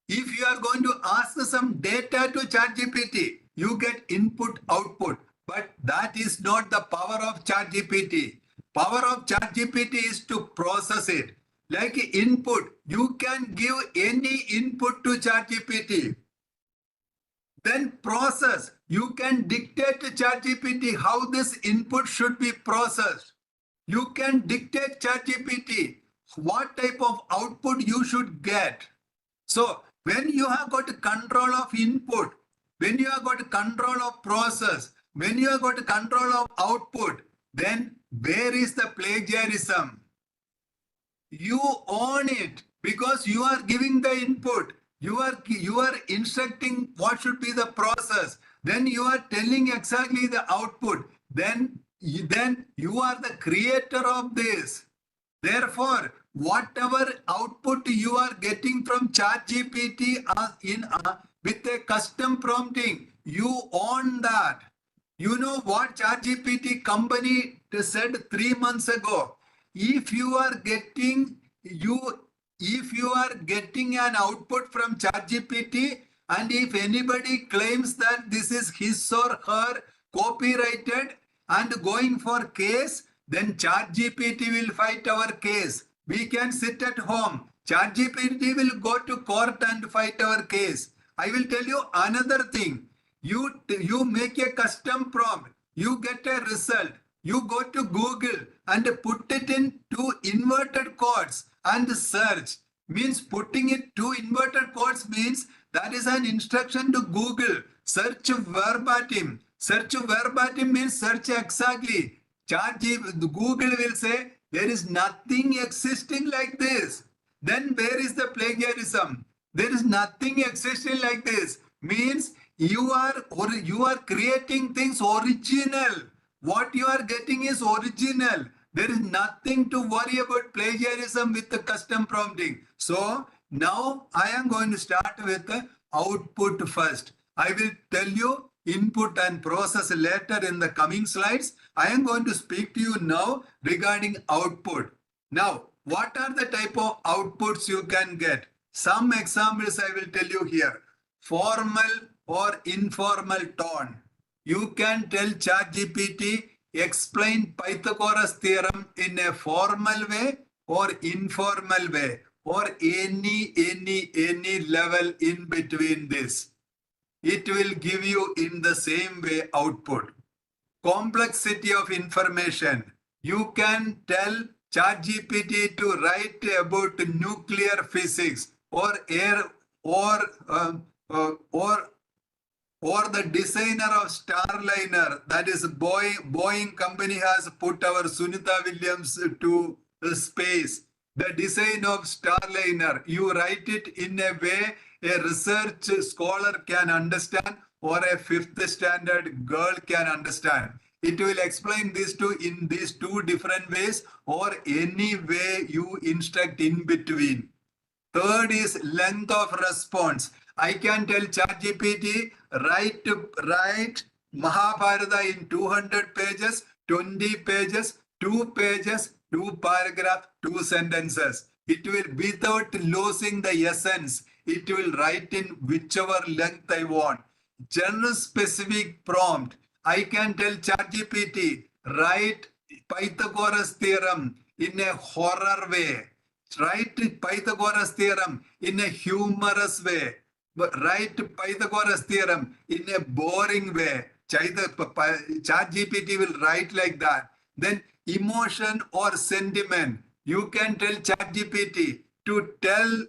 If you are going to ask some data to ChatGPT, you get input, output. But that is not the power of ChatGPT. Power of ChatGPT is to process it. Like input, you can give any input to ChatGPT. Then process, you can dictate to ChatGPT how this input should be processed. You can dictate ChatGPT what type of output you should get. So when you have got control of input, when you have got control of process, when you have got control of output, then where is the plagiarism? You own it because you are giving the input. You are instructing what should be the process. Then you are telling exactly the output. Then you are the creator of this. Therefore, whatever output you are getting from ChatGPT with a custom prompting, you own that. You know what ChatGPT company said 3 months ago? if you are getting an output from ChatGPT, and if anybody claims that this is his or her copyrighted and going for case, then ChatGPT will fight our case. We can sit at home. ChatGPT will go to court and fight our case. I will tell you another thing. You make a custom prompt. You get a result. You go to Google and put it in two inverted quotes and search. Means putting it two inverted quotes means that is an instruction to Google. Search verbatim. Search verbatim means search exactly. Google will say there is nothing existing like this. Then where is the plagiarism? There is nothing existing like this. Means you are creating things original. What you are getting is original. There is nothing to worry about plagiarism with the custom prompting. So now I am going to start with the output first. I will tell you input and process later in the coming slides. I am going to speak to you now regarding output. Now, what are the type of outputs you can get? Some examples I will tell you here. Formal or informal tone. You can tell ChatGPT, explain Pythagoras theorem in a formal way or informal way or any level in between this. It will give you in the same way output. Complexity of information. You can tell ChatGPT to write about nuclear physics or air or the designer of Starliner, that is Boeing company has put our Sunita Williams to space. The design of Starliner, you write it in a way a research scholar can understand or a fifth standard girl can understand. It will explain this in these two different ways or any way you instruct in between. Third is length of response. I can tell ChatGPT, write Mahabharata in 200 pages, 20 pages, 2 pages, 2 paragraphs, 2 sentences. It will, without losing the essence, it will write in whichever length I want. General specific prompt. I can tell ChatGPT, write Pythagoras theorem in a horror way. Write Pythagoras theorem in a humorous way. Write Pythagoras theorem in a boring way. ChatGPT will write like that. Then emotion or sentiment. You can tell ChatGPT to tell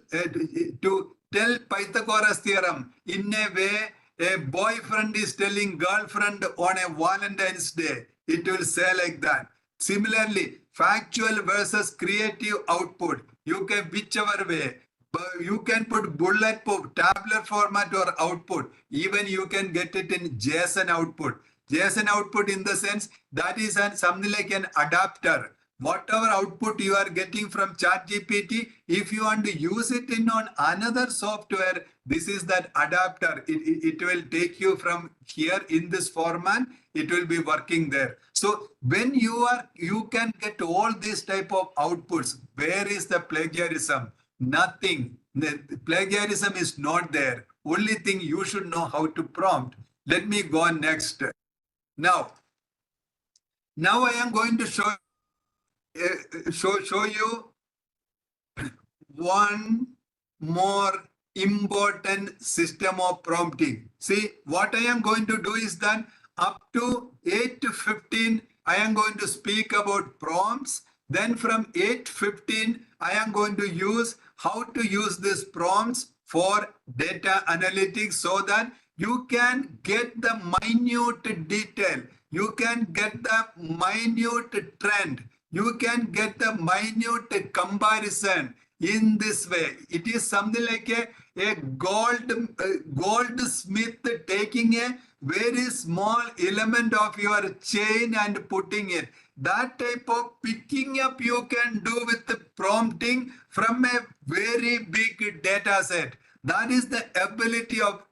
Pythagoras theorem in a way a boyfriend is telling girlfriend on a Valentine's Day. It will say like that. Similarly, factual versus creative output. You can whichever way. You can put bullet tabular format or output. Even you can get it in JSON output. JSON output in the sense that is something like an adapter. Whatever output you are getting from ChatGPT, if you want to use it in on another software, this is that adapter. It will take you from here in this format. It will be working there. So when you can get all these type of outputs. Where is the plagiarism? Nothing. The plagiarism is not there. Only thing you should know how to prompt. Let me go on next. Now I am going to show you one more important system of prompting. See, what I am going to do is that up to 8 to 15, I am going to speak about prompts. Then from 8 to 15, I am going to use how to use these prompts for data analytics so that you can get the minute detail. You can get the minute trend. You can get the minute comparison in this way. It is something like a goldsmith taking a very small element of your chain and putting it. That type of picking up you can do with the prompting from a very big data set. That is the ability of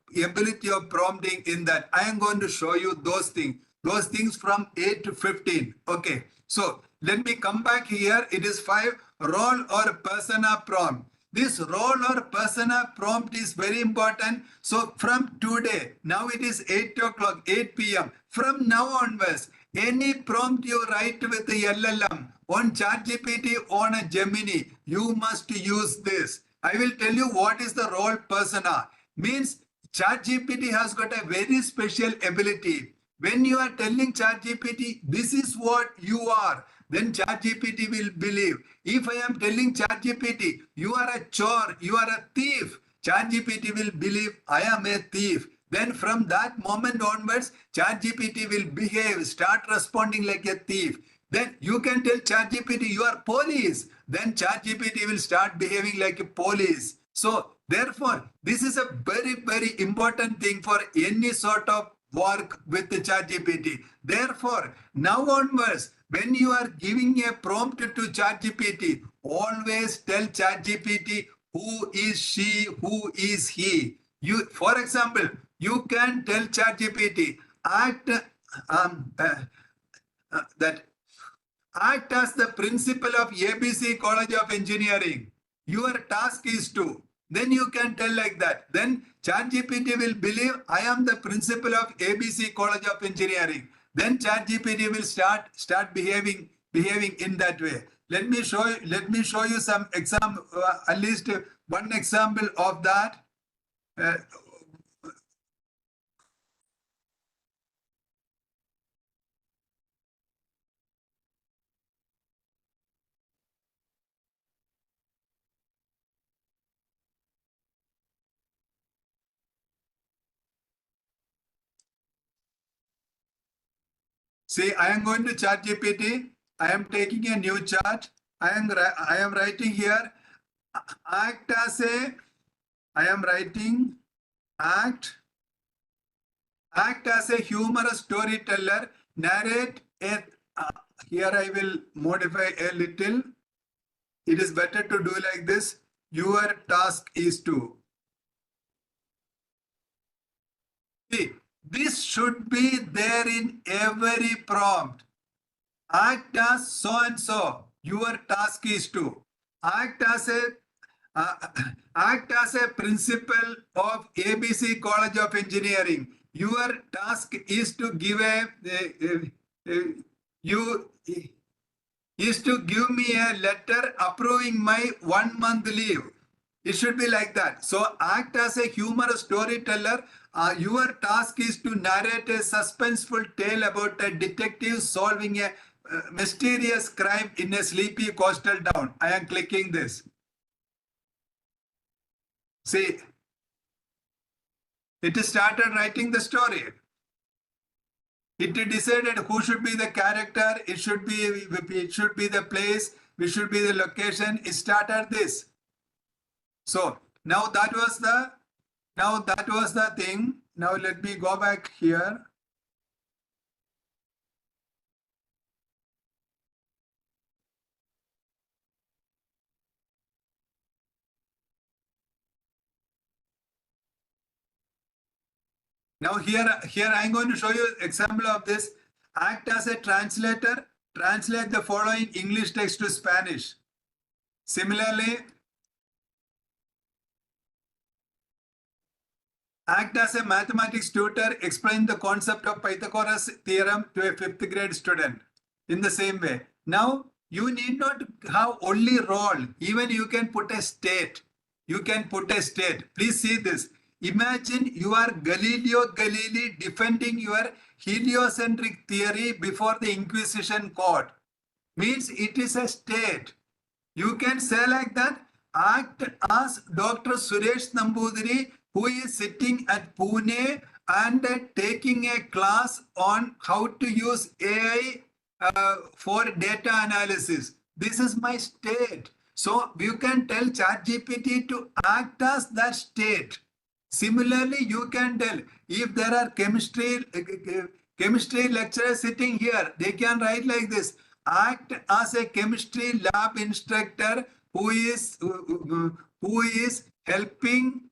prompting in that. I am going to show you those things from 8 to 15. Okay. So let me come back here. It is 5 role or persona prompt. This role or persona prompt is very important. So from today, now it is 8 o'clock, 8 p.m. From now onwards, any prompt you write with the LLM on ChatGPT, on a Gemini, you must use this. I will tell you what is the role persona. Means ChatGPT has got a very special ability. When you are telling ChatGPT, this is what you are, then ChatGPT will believe. If I am telling ChatGPT, you are a chore, you are a thief, ChatGPT will believe I am a thief. Then from that moment onwards, ChatGPT will behave, start responding like a thief. Then you can tell ChatGPT, you are police. Then ChatGPT will start behaving like a police. So therefore, this is a very, very important thing for any sort of work with the ChatGPT. Therefore, now onwards, when you are giving a prompt to ChatGPT, always tell ChatGPT who is she, who is he. You, for example, you can tell ChatGPT act as the principal of ABC College of Engineering. Your task is to. Then you can tell like that. Then ChatGPT will believe I am the principal of ABC College of Engineering. Then ChatGPT will start behaving in that way. Let me show you some example, at least one example of that. See, I am going to ChatGPT. I am taking a new chat. I am writing here. Act as a. I am writing. Act as a humorous storyteller. Narrate a. Here I will modify a little. It is better to do like this. Your task is to. See. This should be there in every prompt. Act as so and so. Your task is to act as a principal of ABC College of Engineering. Your task is to give give me a letter approving my 1 month leave. It should be like that. So act as a humorous storyteller. Your task is to narrate a suspenseful tale about a detective solving a mysterious crime in a sleepy coastal town. I am clicking this. See, it started writing the story. It decided who should be the character. It should be the place. It should be the location. It started this. So now that was the thing. Now let me go back here. Now here I'm going to show you an example of this. Act as a translator. Translate the following English text to Spanish. Similarly, act as a mathematics tutor. Explain the concept of Pythagoras theorem to a 5th grade student. In the same way. Now, you need not have only role. Even you can put a state. You can put a state. Please see this. Imagine you are Galileo Galilei defending your heliocentric theory before the Inquisition court. Means it is a state. You can say like that. Act as Dr. Suresh Nambudiri, who is sitting at Pune and taking a class on how to use AI for data analysis. This is my state. So you can tell ChatGPT to act as that state. Similarly, you can tell if there are chemistry lecturers sitting here, they can write like this. Act as a chemistry lab instructor who is helping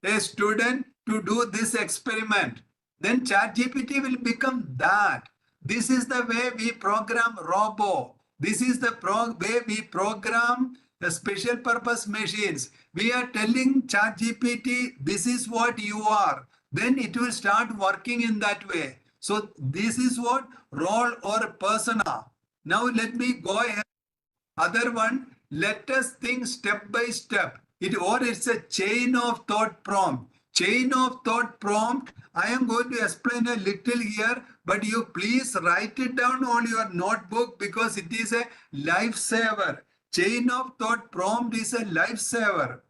a student to do this experiment. Then ChatGPT will become that. This is the way we program robo. This is the way we program the special purpose machines. We are telling ChatGPT, this is what you are. Then it will start working in that way. So this is what role or persona. Now let me go ahead. Other one, let us think step by step. It's a chain of thought prompt. Chain of thought prompt. I am going to explain a little here, but you please write it down on your notebook because it is a lifesaver. Chain of thought prompt is a lifesaver.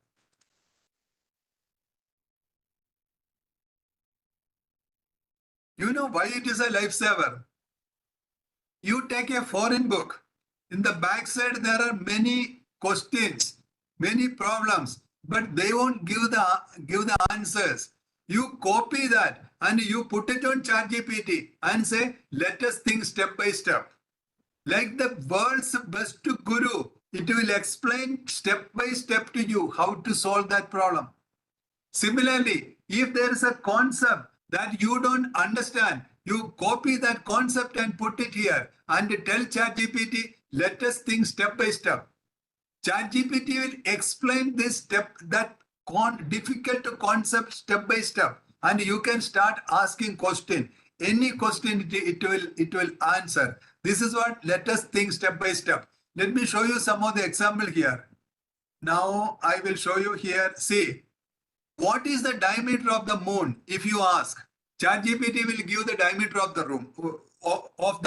You know why it is a lifesaver? You take a foreign book. In the back side, there are many questions, many problems, but they won't give the answers. You copy that and you put it on ChatGPT and say, let us think step by step. Like the world's best guru, it will explain step by step to you how to solve that problem. Similarly, if there is a concept that you don't understand, you copy that concept and put it here and tell ChatGPT, let us think step by step. ChatGPT will explain this difficult concept step by step, and you can start asking question. Any question it will answer. This is what let us think step by step. Let me show you some of the example here. Now I will show you here. See, what is the diameter of the moon? If you ask, ChatGPT will give the diameter of the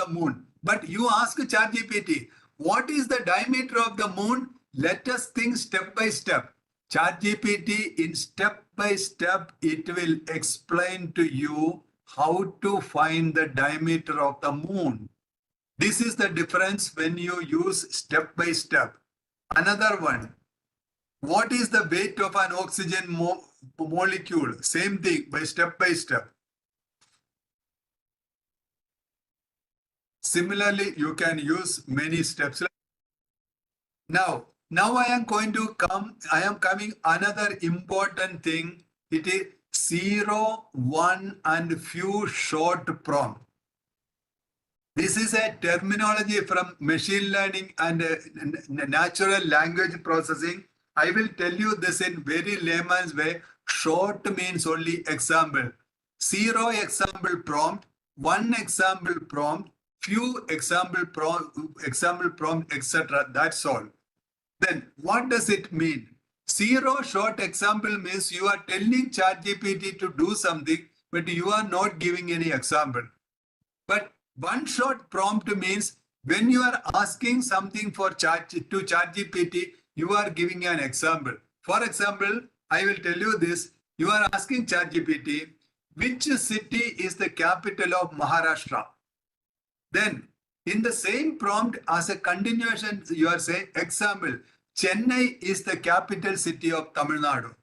moon. But you ask ChatGPT, what is the diameter of the moon? Let us think step by step. ChatGPT in step by step, it will explain to you how to find the diameter of the moon. This is the difference when you use step by step. Another one, what is the weight of an oxygen molecule? Same thing by step. Similarly, you can use many steps. Now I am coming another important thing. It is 0, 1 and few short prompt. This is a terminology from machine learning and natural language processing. I will tell you this in very layman's way. Short means only example. 0 example prompt, 1 example prompt, few example prompt, etc. That's all. Then what does it mean? 0 short example means you are telling ChatGPT to do something, but you are not giving any example. But 1 short prompt means when you are asking something to ChatGPT, you are giving an example. For example, I will tell you this. You are asking ChatGPT, which city is the capital of Maharashtra? Then, in the same prompt, as a continuation, you are saying, example, Chennai is the capital city of Tamil Nadu.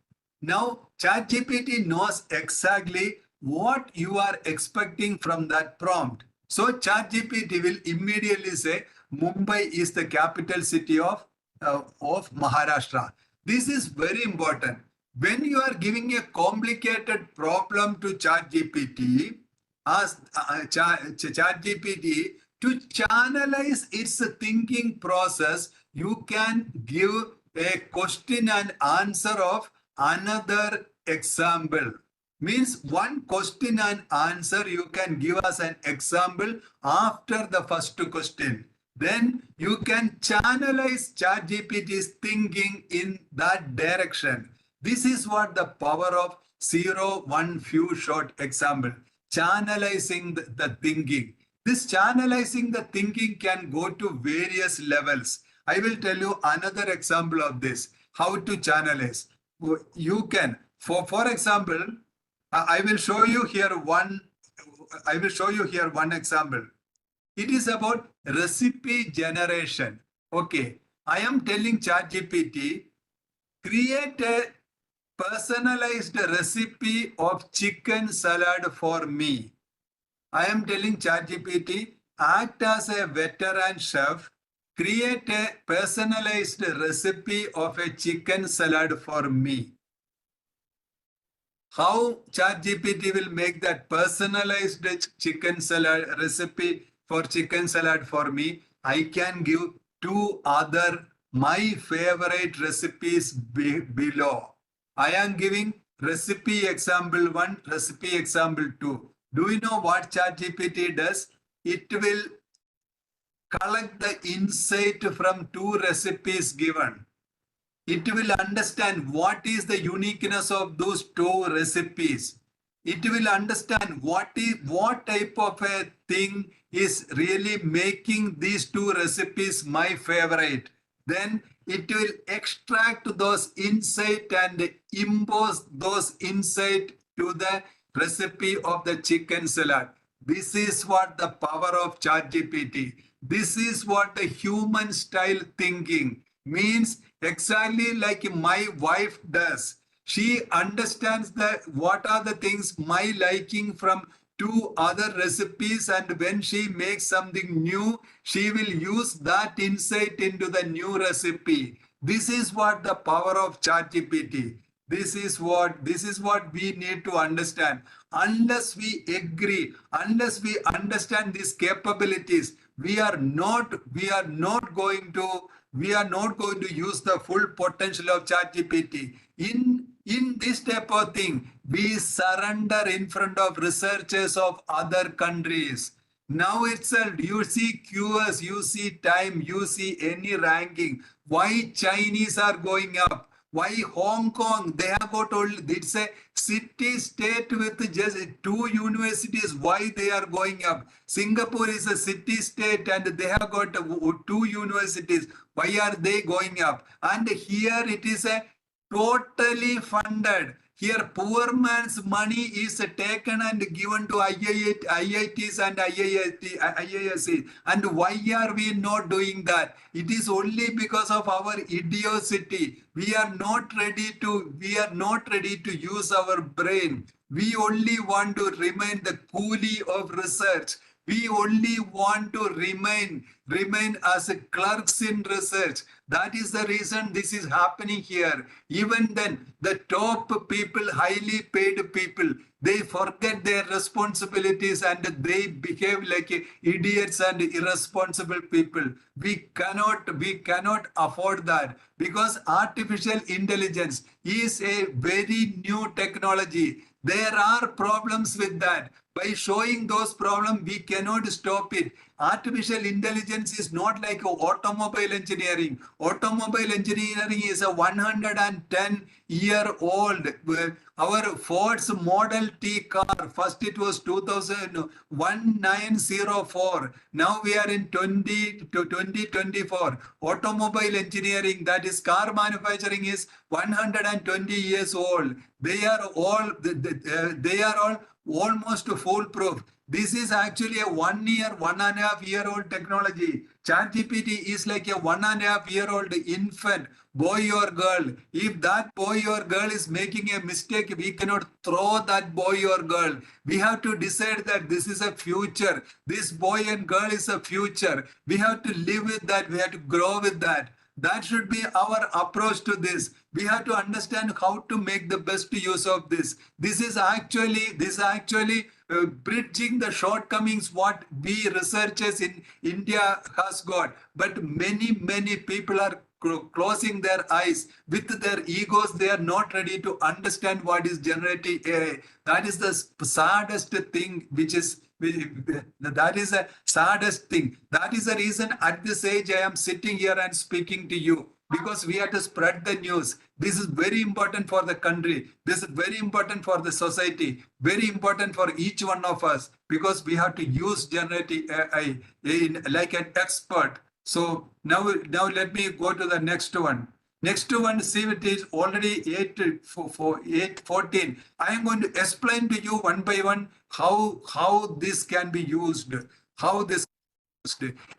Now, ChatGPT knows exactly what you are expecting from that prompt. So, ChatGPT will immediately say, Mumbai is the capital city of Maharashtra. This is very important. When you are giving a complicated problem to ChatGPT, ask ChatGPT to channelize its thinking process, you can give a question and answer of another example. Means one question and answer, you can give us an example after the first question. Then you can channelize ChatGPT's thinking in that direction. This is what the power of 0, 1, few short example. Channelizing the thinking. This channelizing the thinking can go to various levels. I will tell you another example of this. How to channelize. You can, for example, I will show you here one example. It is about recipe generation. Okay, I am telling ChatGPT, create a personalized recipe of chicken salad for me. I am telling ChatGPT, act as a veteran chef, create a personalized recipe of a chicken salad for me. How ChatGPT will make that personalized chicken salad recipe? for chicken salad for me, I can give two other my favorite recipes below. I am giving recipe example 1, recipe example 2. Do you know what ChatGPT does? It will collect the insight from two recipes given. It will understand what is the uniqueness of those two recipes. It will understand what type of a thing is really making these two recipes my favorite. Then it will extract those insight and impose those insight to the recipe of the chicken salad. This is what the power of ChatGPT. This is what the human style thinking means, exactly like my wife does. She understands that what are the things my liking from two other recipes, and when she makes something new, she will use that insight into the new recipe. This is what the power of ChatGPT. This is what we need to understand. Unless we agree, unless we understand these capabilities, we are not going to use the full potential of ChatGPT. In this type of thing, we surrender in front of researchers of other countries. Now itself, you see QS, you see time, you see any ranking. Why Chinese are going up? Why Hong Kong? They have got told it's a city state with just 2 universities. Why they are going up? Singapore is a city state and they have got 2 universities. Why are they going up? And here it is a totally funded. Here poor man's money is taken and given to IITs and IISc. And why are we not doing that? It is only because of our idiocy. We are not ready to use our brain. We only want to remain the coolie of research. We only want to remain as a clerks in research. That is the reason this is happening here. Even then, the top people, highly paid people, they forget their responsibilities and they behave like idiots and irresponsible people. We cannot afford that, because artificial intelligence is a very new technology. There are problems with that. By showing those problems, we cannot stop it. Artificial intelligence is not like automobile engineering. Automobile engineering is a 110-year-old. Our Ford's Model T car, first it was 1904. Now we are in 2024. Automobile engineering, that is car manufacturing, is 120 years old. They are all almost foolproof. This is actually a 1.5-year-old technology. ChatGPT is like a 1.5-year-old infant, boy or girl. If that boy or girl is making a mistake, we cannot throw that boy or girl. We have to decide that this is a future. This boy and girl is a future. We have to live with that. We have to grow with that. That should be our approach to this. We have to understand how to make the best use of this. This is actually bridging the shortcomings what we researchers in India has got. But many people are closing their eyes with their egos. They are not ready to understand what is generative AI. That is the saddest thing, that is a saddest thing. That is the reason at this age I am sitting here and speaking to you, because we have to spread the news. This is very important for the country. This is very important for the society, very important for each one of us, because we have to use generative AI like an expert. So now let me go to the next one. Next one, see, it is already 8:14. I am going to explain to you one by one how this can be used.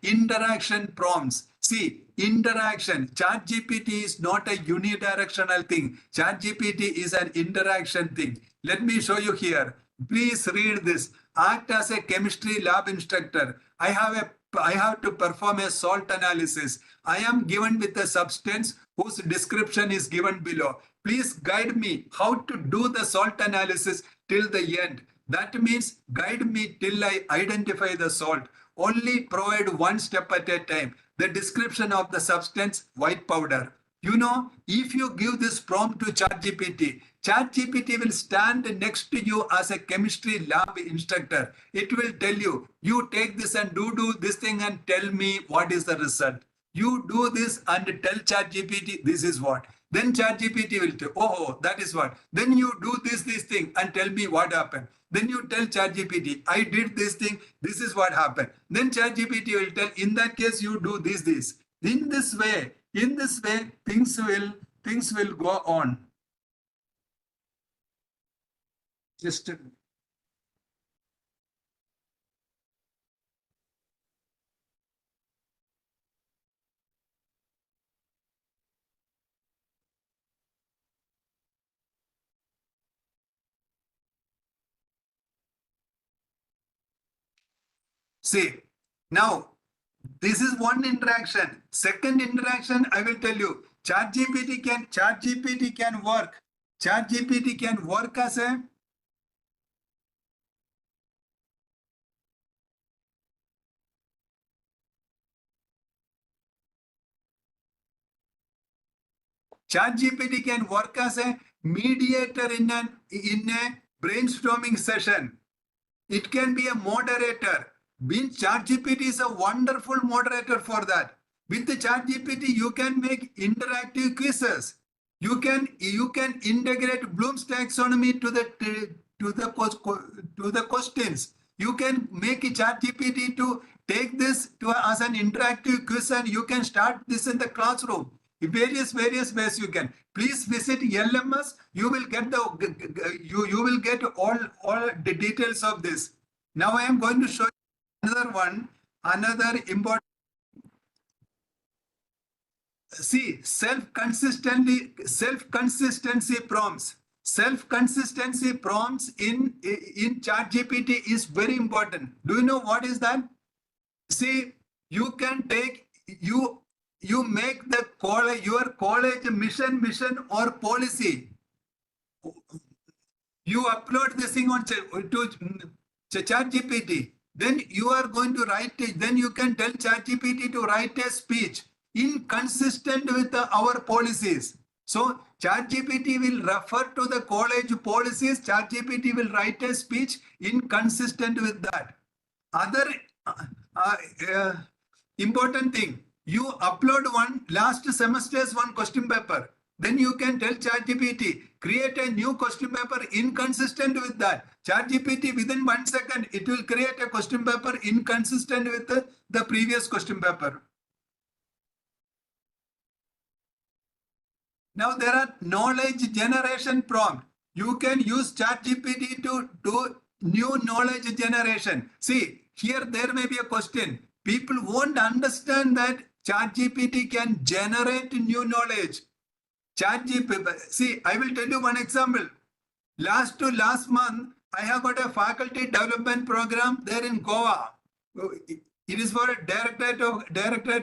Interaction prompts. See, interaction. ChatGPT is not a unidirectional thing. ChatGPT is an interaction thing. Let me show you here. Please read this. Act as a chemistry lab instructor. I have to perform a salt analysis. I am given with a substance whose description is given below. Please guide me how to do the salt analysis till the end. That means guide me till I identify the salt. only provide one step at a time. The description of the substance, white powder. You know, if you give this prompt to ChatGPT, ChatGPT will stand next to you as a chemistry lab instructor. It will tell you, you take this and do this thing and tell me what is the result. You do this and tell ChatGPT, this is what. Then ChatGPT will tell, oh, that is what. Then you do this thing and tell me what happened. Then you tell ChatGPT, I did this thing, this is what happened. Then ChatGPT will tell, in that case, you do this. In this way, things will go on. Just see, now this is one interaction. Second interaction, I will tell you, ChatGPT can work. ChatGPT can work as a ChatGPT can work as a mediator in a brainstorming session. It can be a moderator. ChatGPT is a wonderful moderator for that. With the ChatGPT, you can make interactive quizzes. You can integrate Bloom's taxonomy to the questions. You can make a ChatGPT to take this as an interactive quiz, and you can start this in the classroom. Various ways you can. Please visit LMS. You will get you will get all the details of this. Now I am going to show you another important. See, self-consistency prompts. Self-consistency prompts in ChatGPT is very important. Do you know what is that? See, you can take you make your college mission or policy. You upload this thing on to ChatGPT. Then you are going to write it. Then you can tell ChatGPT to write a speech inconsistent with our policies. So ChatGPT will refer to the college policies. ChatGPT will write a speech inconsistent with that. Other important thing. You upload last semester's one question paper. Then you can tell ChatGPT, create a new question paper inconsistent with that. ChatGPT within 1 second, it will create a question paper inconsistent with the previous question paper. Now there are knowledge generation prompt. You can use ChatGPT to do new knowledge generation. See, here there may be a question. People won't understand that ChatGPT can generate new knowledge. ChatGPT, see, I will tell you one example. Last month, I have got a faculty development program there in Goa. It is for a Directorate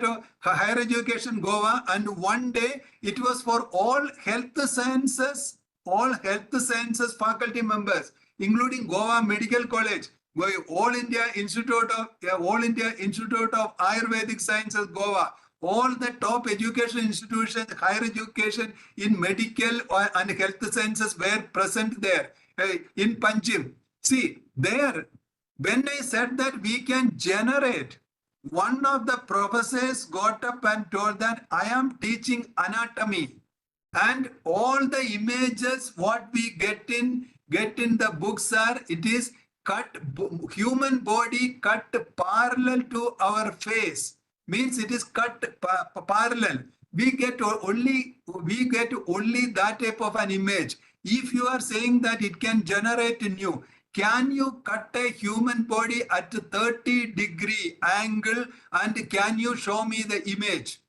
of Higher Education, Goa, and one day it was for all health sciences faculty members, including Goa Medical College, All India Institute of Ayurvedic Sciences, Goa, all the top education institutions, higher education in medical and health sciences were present there in Panjim. See, there, when I said that we can generate, one of the professors got up and told that I am teaching anatomy, and all the images what we get in the books are, it is cut, human body cut parallel to our face, means it is cut parallel. We get only that type of an image. If you are saying that it can generate new, can you cut a human body at 30-degree angle and can you show me the image?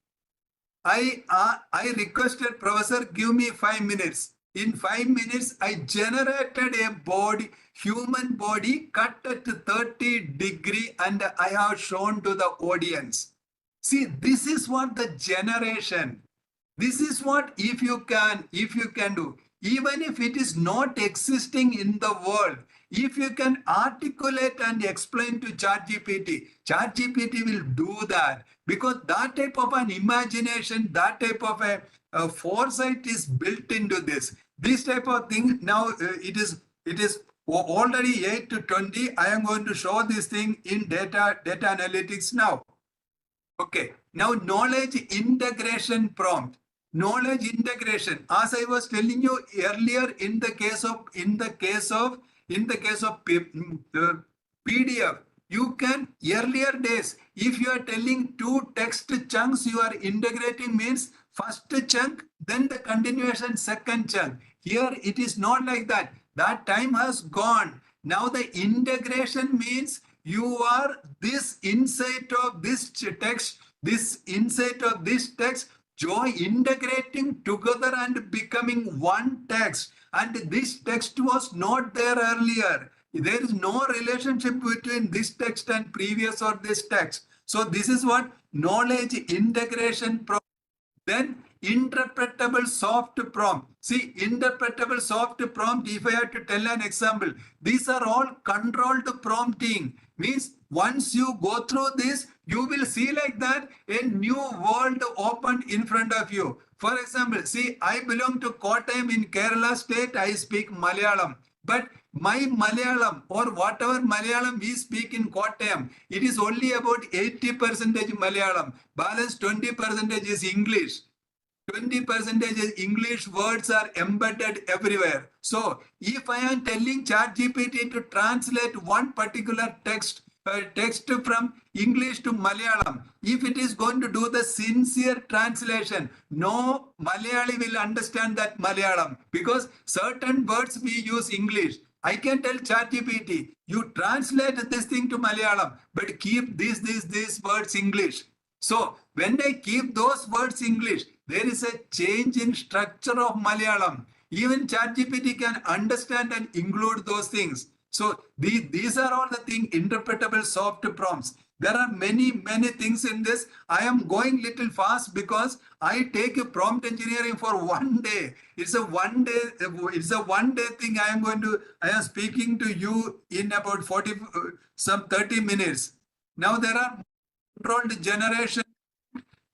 I requested professor, give me 5 minutes. In 5 minutes, I generated a human body cut at 30-degree, and I have shown to the audience. See, this is what the generation. This is what if you can do. Even if it is not existing in the world, If you can articulate and explain to ChatGPT, ChatGPT will do that because that type of an imagination, that type of a foresight is built into this. This type of thing now it is already 8 to 20. I am going to show this thing in data analytics now. Okay, now knowledge integration prompt. Knowledge integration, as I was telling you earlier, in the case of PDF, you can earlier days, if you are telling two text chunks, you are integrating means first chunk, then the continuation second chunk. Here it is not like that. That time has gone. Now the integration means you are this insight of this text, joy integrating together and becoming one text. And this text was not there earlier. There is no relationship between this text and previous or this text. So this is what knowledge integration prompt. Then interpretable soft prompt. See, interpretable soft prompt, if I have to tell an example, these are all controlled prompting. Means once you go through this, you will see like that a new world opened in front of you. For example, see, I belong to Kottayam in Kerala state. I speak Malayalam. But my Malayalam or whatever Malayalam we speak in Kottayam, it is only about 80% Malayalam. Balance 20% is English. 20% is English words are embedded everywhere. So if I am telling ChatGPT to translate one particular text from English to Malayalam, if it is going to do the sincere translation, no Malayali will understand that Malayalam because certain words we use English. I can tell ChatGPT, you translate this thing to Malayalam, but keep these words English. So when I keep those words English, there is a change in structure of Malayalam. Even ChatGPT can understand and include those things. So these are all the things, interpretable soft prompts. There are many things in this. I am going little fast because I take a prompt engineering for one day. It's a one day thing. I am speaking to you in about 30 minutes. Now there are controlled generation,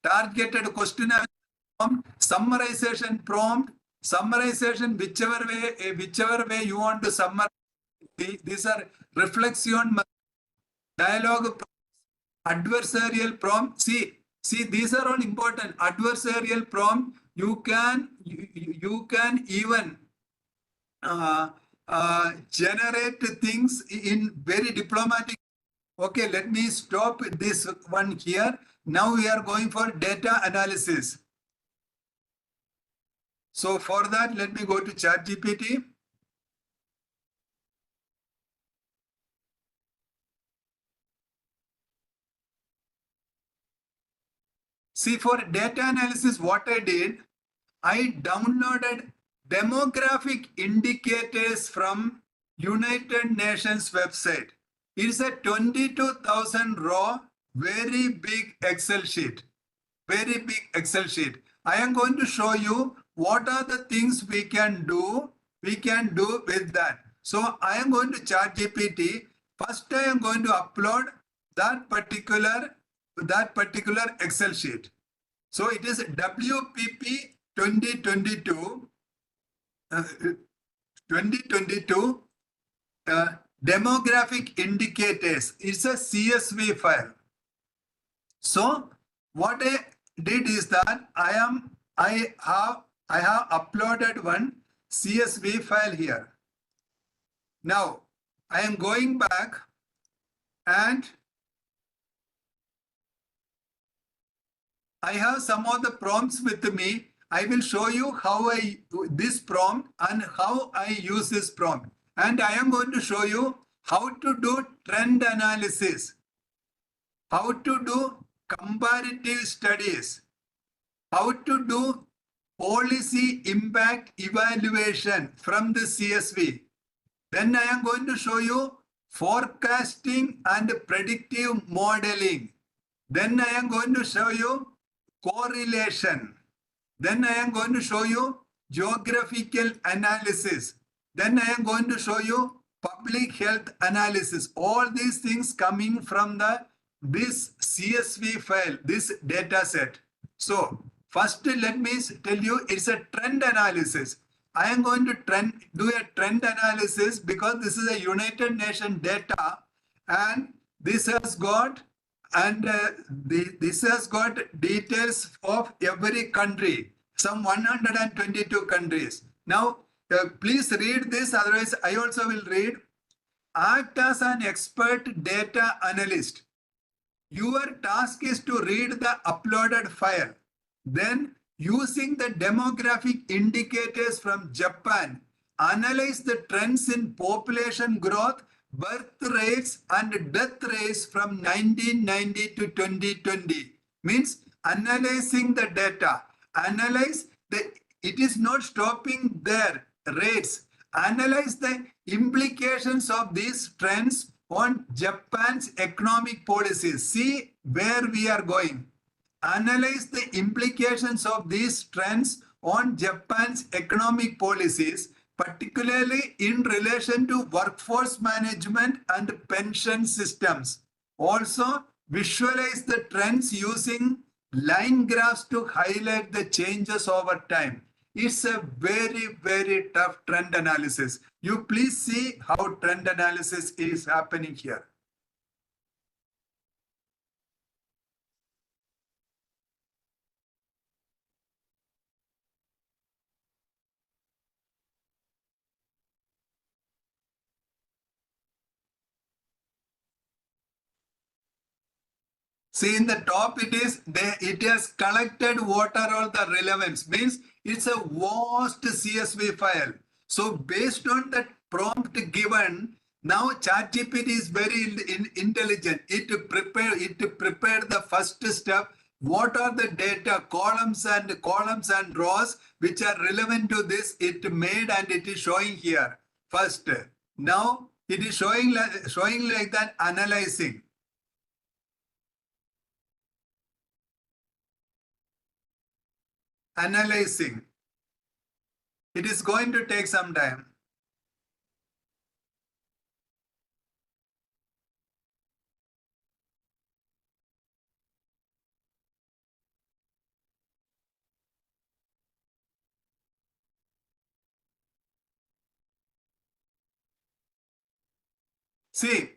targeted question prompt, summarization prompt, summarization whichever way you want to summarize. These are reflection, dialogue, adversarial prompt. See, these are all important. Adversarial prompt, you can even generate things in very diplomatic. Okay, let me stop this one here. Now we are going for data analysis. So for that, let me go to ChatGPT. See, for data analysis, what I did, I downloaded demographic indicators from United Nations website. It's a 22,000 row, very big Excel sheet. Very big Excel sheet. I am going to show you what are the things we can do with that. So I am going to ChatGPT. First, I am going to upload that particular Excel sheet. So it is WPP 2022 demographic indicators. It's a CSV file. So what I did is that I have uploaded one CSV file here. Now I am going back and I have some of the prompts with me. I will show you how I do this prompt and how I use this prompt. And I am going to show you how to do trend analysis, how to do comparative studies, how to do policy impact evaluation from the CSV. Then I am going to show you forecasting and predictive modeling. Then I am going to show you correlation. Then I am going to show you geographical analysis. Then I am going to show you public health analysis. All these things coming from this CSV file, this data set. So first, let me tell you, it's a trend analysis. I am going to do a trend analysis because this is a United Nations data, and this has got this has got details of every country, some 122 countries. Now, please read this, otherwise I also will read. Act as an expert data analyst. Your task is to read the uploaded file. Then, using the demographic indicators from Japan, analyze the trends in population growth, birth rates and death rates from 1990 to 2020. Means analyzing the data. Analyze it is not stopping there, rates. Analyze the implications of these trends on Japan's economic policies. See where we are going. Analyze the implications of these trends on Japan's economic policies, particularly in relation to workforce management and pension systems. Also, visualize the trends using line graphs to highlight the changes over time. It's a very, very tough trend analysis. You please see how trend analysis is happening here. See in the top it has collected what are all the relevance, means it's a vast CSV file. So based on that prompt given, now ChatGPT is very intelligent. It prepared the first step. What are the data columns and rows which are relevant to this? It made and it is showing here first. Now it is showing like that, analyzing. Analyzing. It is going to take some time. See,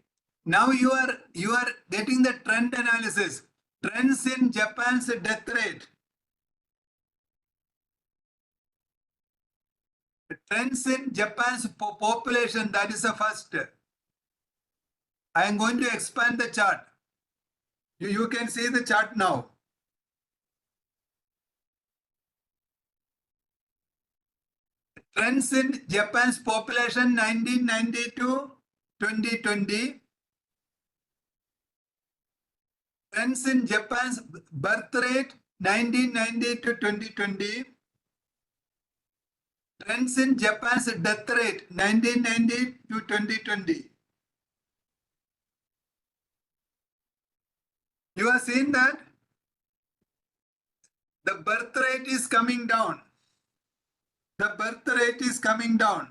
now you are getting the trend analysis. Trends in Japan's death rate. Trends in Japan's population, that is the first. I am going to expand the chart. You can see the chart now. Trends in Japan's population 1990 to 2020. Trends in Japan's birth rate 1990 to 2020. Trends in Japan's death rate 1990 to 2020. You have seen that the birth rate is coming down. The birth rate is coming down.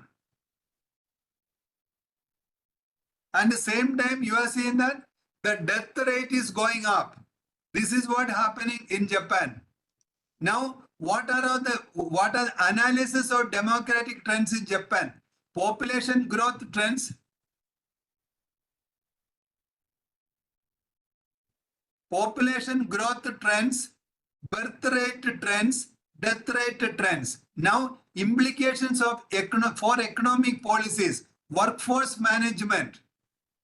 And at the same time, you are seeing that the death rate is going up. This is what happening in Japan. Now, what are analysis of demographic trends in Japan? Population growth trends. Population growth trends, birth rate trends, death rate trends. Now, implications of for economic policies, workforce management.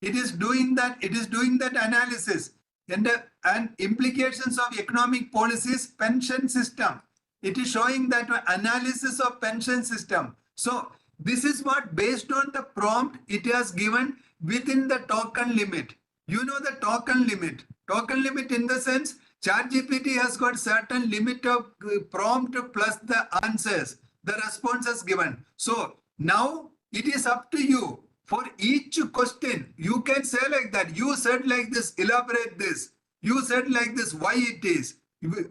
It is doing that analysis and implications of economic policies, pension system. It is showing that analysis of pension system. So this is what, based on the prompt, it has given within the token limit. You know the token limit. Token limit in the sense, ChatGPT has got certain limit of prompt plus the answers, the responses given. So now it is up to you. For each question, you can say like that. You said like this, elaborate this. You said like this, why it is.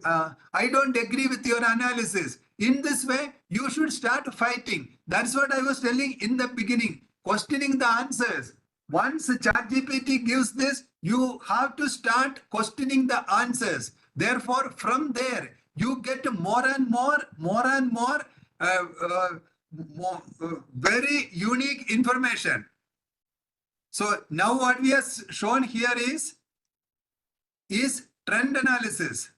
I don't agree with your analysis. In this way, you should start fighting. That's what I was telling in the beginning. questioning the answers. Once ChatGPT gives this, you have to start questioning the answers. Therefore, from there, you get more and more very unique information. So now what we have shown here is trend analysis.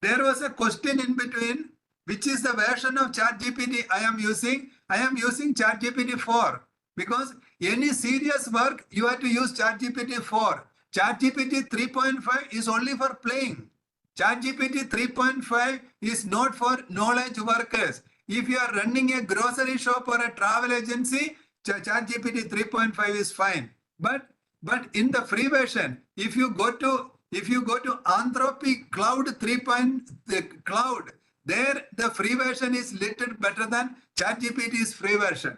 There was a question in between, which is the version of ChatGPT I am using. I am using ChatGPT 4 because any serious work you have to use ChatGPT 4. ChatGPT 3.5 is only for playing. ChatGPT 3.5 is not for knowledge workers. If you are running a grocery shop or a travel agency, ChatGPT 3.5 is fine. But in the free version, if you go to Anthropic Cloud Cloud, there the free version is little better than ChatGPT's free version.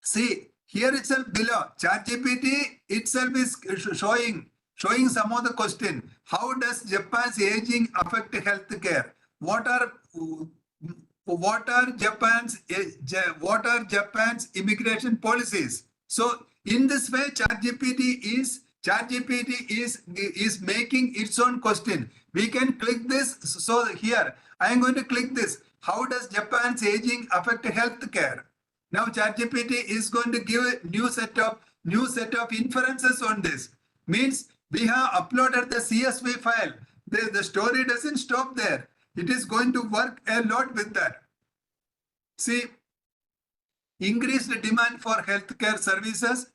See, here itself below, ChatGPT itself is showing some of the question. How does Japan's aging affect healthcare? What are Japan's immigration policies? So in this way, ChatGPT is making its own question. We can click this. So here I am going to click this. How does Japan's aging affect healthcare? Now ChatGPT is going to give a new set of inferences on this. Means we have uploaded the CSV file. The story doesn't stop there. It is going to work a lot with that. See, increased demand for healthcare services,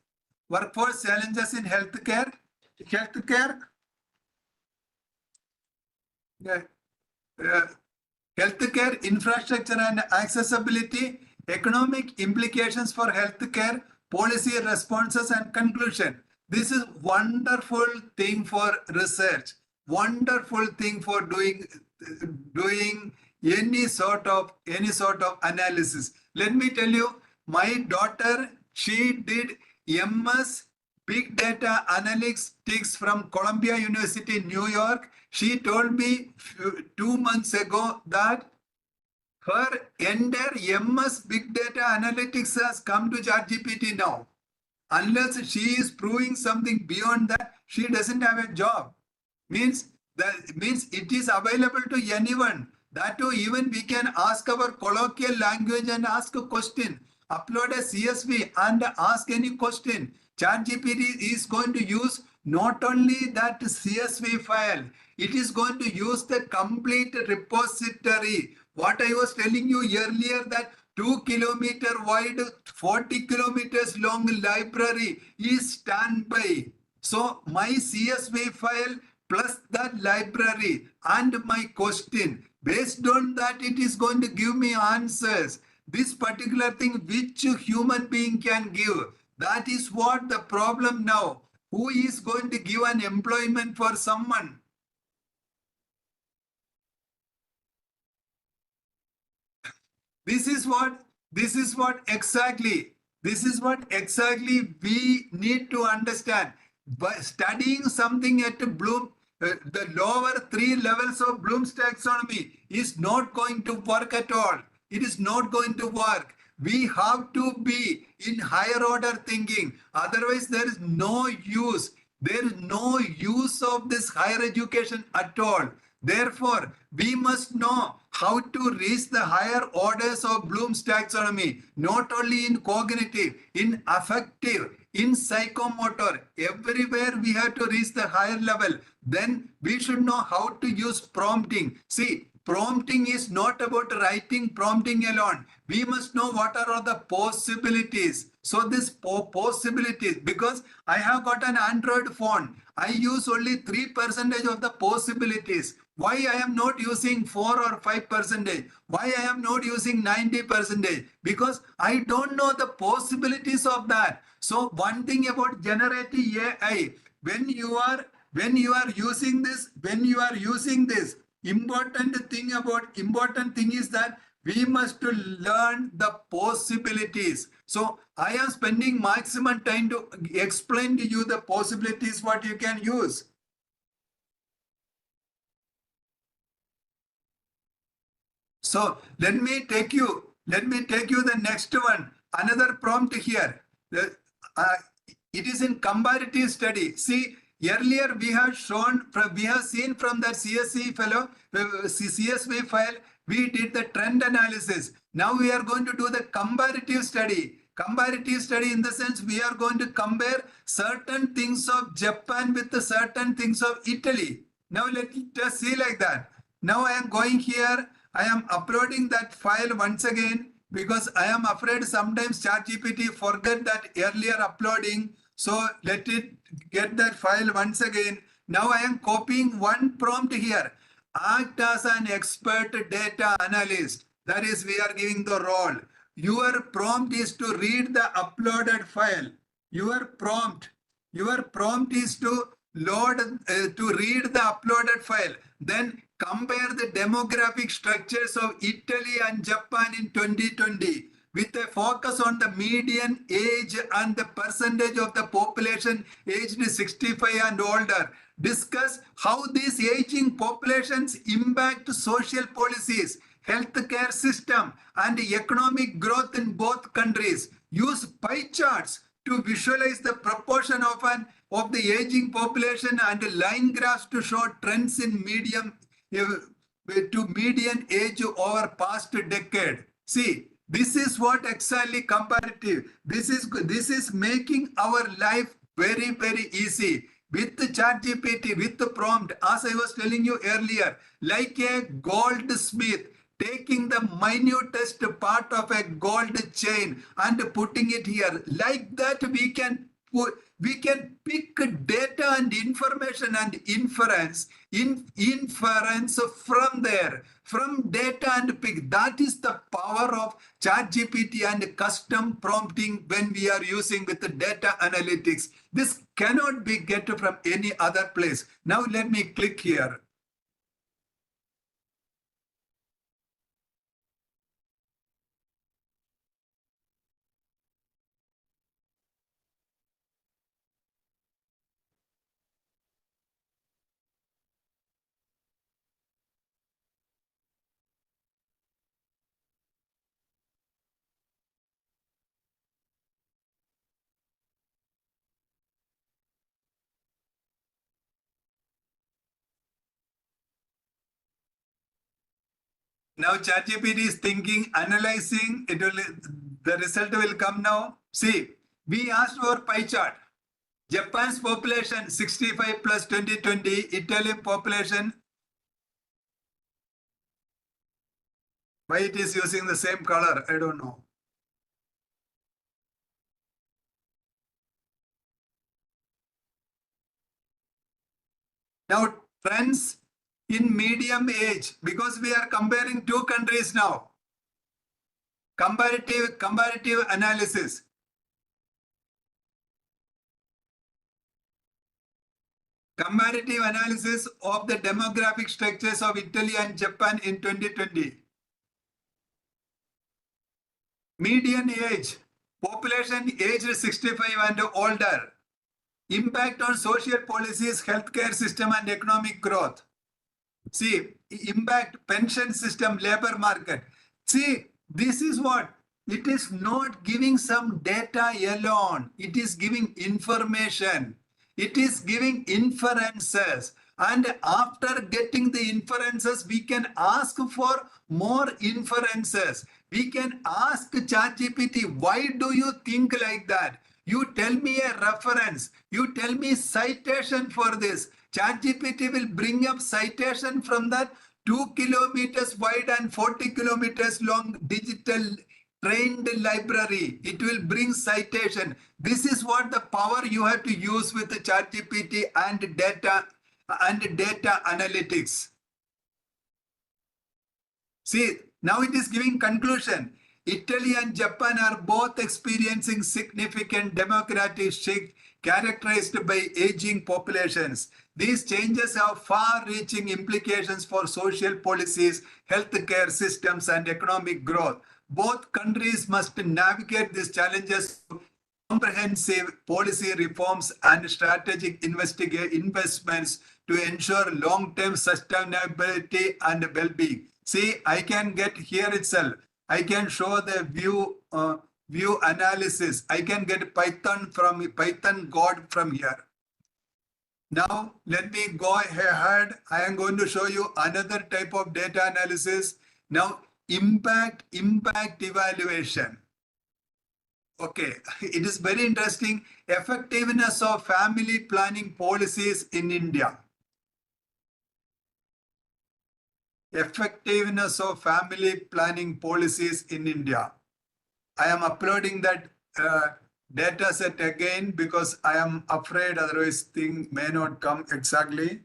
workforce challenges in healthcare, healthcare infrastructure and accessibility, economic implications for healthcare, policy responses and conclusion. This is wonderful thing for research, wonderful thing for doing any sort of analysis. Let me tell you, my daughter, she did MS Big Data Analytics from Columbia University, New York. She told me 2 months ago that her entire MS Big Data Analytics has come to ChatGPT now. Unless she is proving something beyond that, she doesn't have a job. Means it is available to anyone. That too, even we can ask our colloquial language and ask a question. Upload a CSV and ask any question. ChatGPT is going to use not only that CSV file, it is going to use the complete repository. What I was telling you earlier, that 2 kilometer wide, 40 kilometers long library is standby. So my CSV file plus that library and my question, based on that, it is going to give me answers. This particular thing which human being can give, that is what the problem now. Who is going to give an employment for someone? This is what exactly we need to understand. By studying something at Bloom, the lower 3 levels of Bloom's taxonomy is not going to work at all. It is not going to work. We have to be in higher order thinking. Otherwise, there is no use. There is no use of this higher education at all. Therefore, we must know how to reach the higher orders of Bloom's taxonomy, not only in cognitive, in affective, in psychomotor. Everywhere we have to reach the higher level. Then we should know how to use prompting. See, prompting is not about writing prompting alone. We must know what are all the possibilities. So this possibilities, because I have got an Android phone, I use only 3% of the possibilities. Why I am not using 4 or 5%? Why I am not using 90%? Because I don't know the possibilities of that. So one thing about generative AI, when you are using this, important thing is that we must learn the possibilities. So I am spending maximum time to explain to you the possibilities what you can use. So let me take you let me take you the next one. Another prompt here. It is in comparative study. See, earlier we have seen from that CSV file, we did the trend analysis. Now we are going to do the comparative study. Comparative study in the sense we are going to compare certain things of Japan with the certain things of Italy. Now let us see like that. Now I am going here. I am uploading that file once again because I am afraid sometimes ChatGPT forget that earlier uploading. So let it get that file once again. Now I am copying one prompt here. Act as an expert data analyst. That is, we are giving the role. Your prompt is to read the uploaded file. Your prompt is to read the uploaded file. Then compare the demographic structures of Italy and Japan in 2020 with a focus on the median age and the percentage of the population aged 65 and older. Discuss how these aging populations impact social policies, healthcare system, and economic growth in both countries. Use pie charts to visualize the proportion of the aging population and line graphs to show trends in median age over past decade. See, this is what exactly comparative. This is making our life very, very easy. With the ChatGPT, with the prompt, as I was telling you earlier, like a goldsmith, taking the minutest part of a gold chain and putting it here. Like that, we can pick data and information and inference from there, from data and pick. That is the power of ChatGPT and custom prompting when we are using with the data analytics. This cannot be get from any other place. Now let me click here. Now ChatGPT is thinking, analyzing, the result will come now. See, we asked for pie chart. Japan's population 65 plus 2020, Italian population. Why it is using the same color? I don't know. Now trends in medium age, because we are comparing two countries now. Comparative analysis. Comparative analysis of the demographic structures of Italy and Japan in 2020. Median age, population aged 65 and older. Impact on social policies, healthcare system and economic growth. See, impact pension system, labor market. See, this is what? It is not giving some data alone. It is giving information. It is giving inferences. And after getting the inferences, we can ask for more inferences. We can ask ChatGPT, why do you think like that? You tell me a reference. You tell me citation for this. ChatGPT will bring up citation from that 2 kilometers wide and 40 kilometers long digital trained library. It will bring citation. This is what the power you have to use with the ChatGPT and data analytics. See, now it is giving conclusion. Italy and Japan are both experiencing significant demographic shift characterized by aging populations. These changes have far-reaching implications for social policies, healthcare systems, and economic growth. Both countries must navigate these challenges through comprehensive policy reforms and strategic investments to ensure long-term sustainability and well-being. See, I can get here itself. I can show the view analysis. I can get Python code from here. Now, let me go ahead. I am going to show you another type of data analysis. Now, impact evaluation. Okay, it is very interesting. Effectiveness of family planning policies in India. Effectiveness of family planning policies in India. I am uploading that data set again because I am afraid otherwise thing may not come exactly.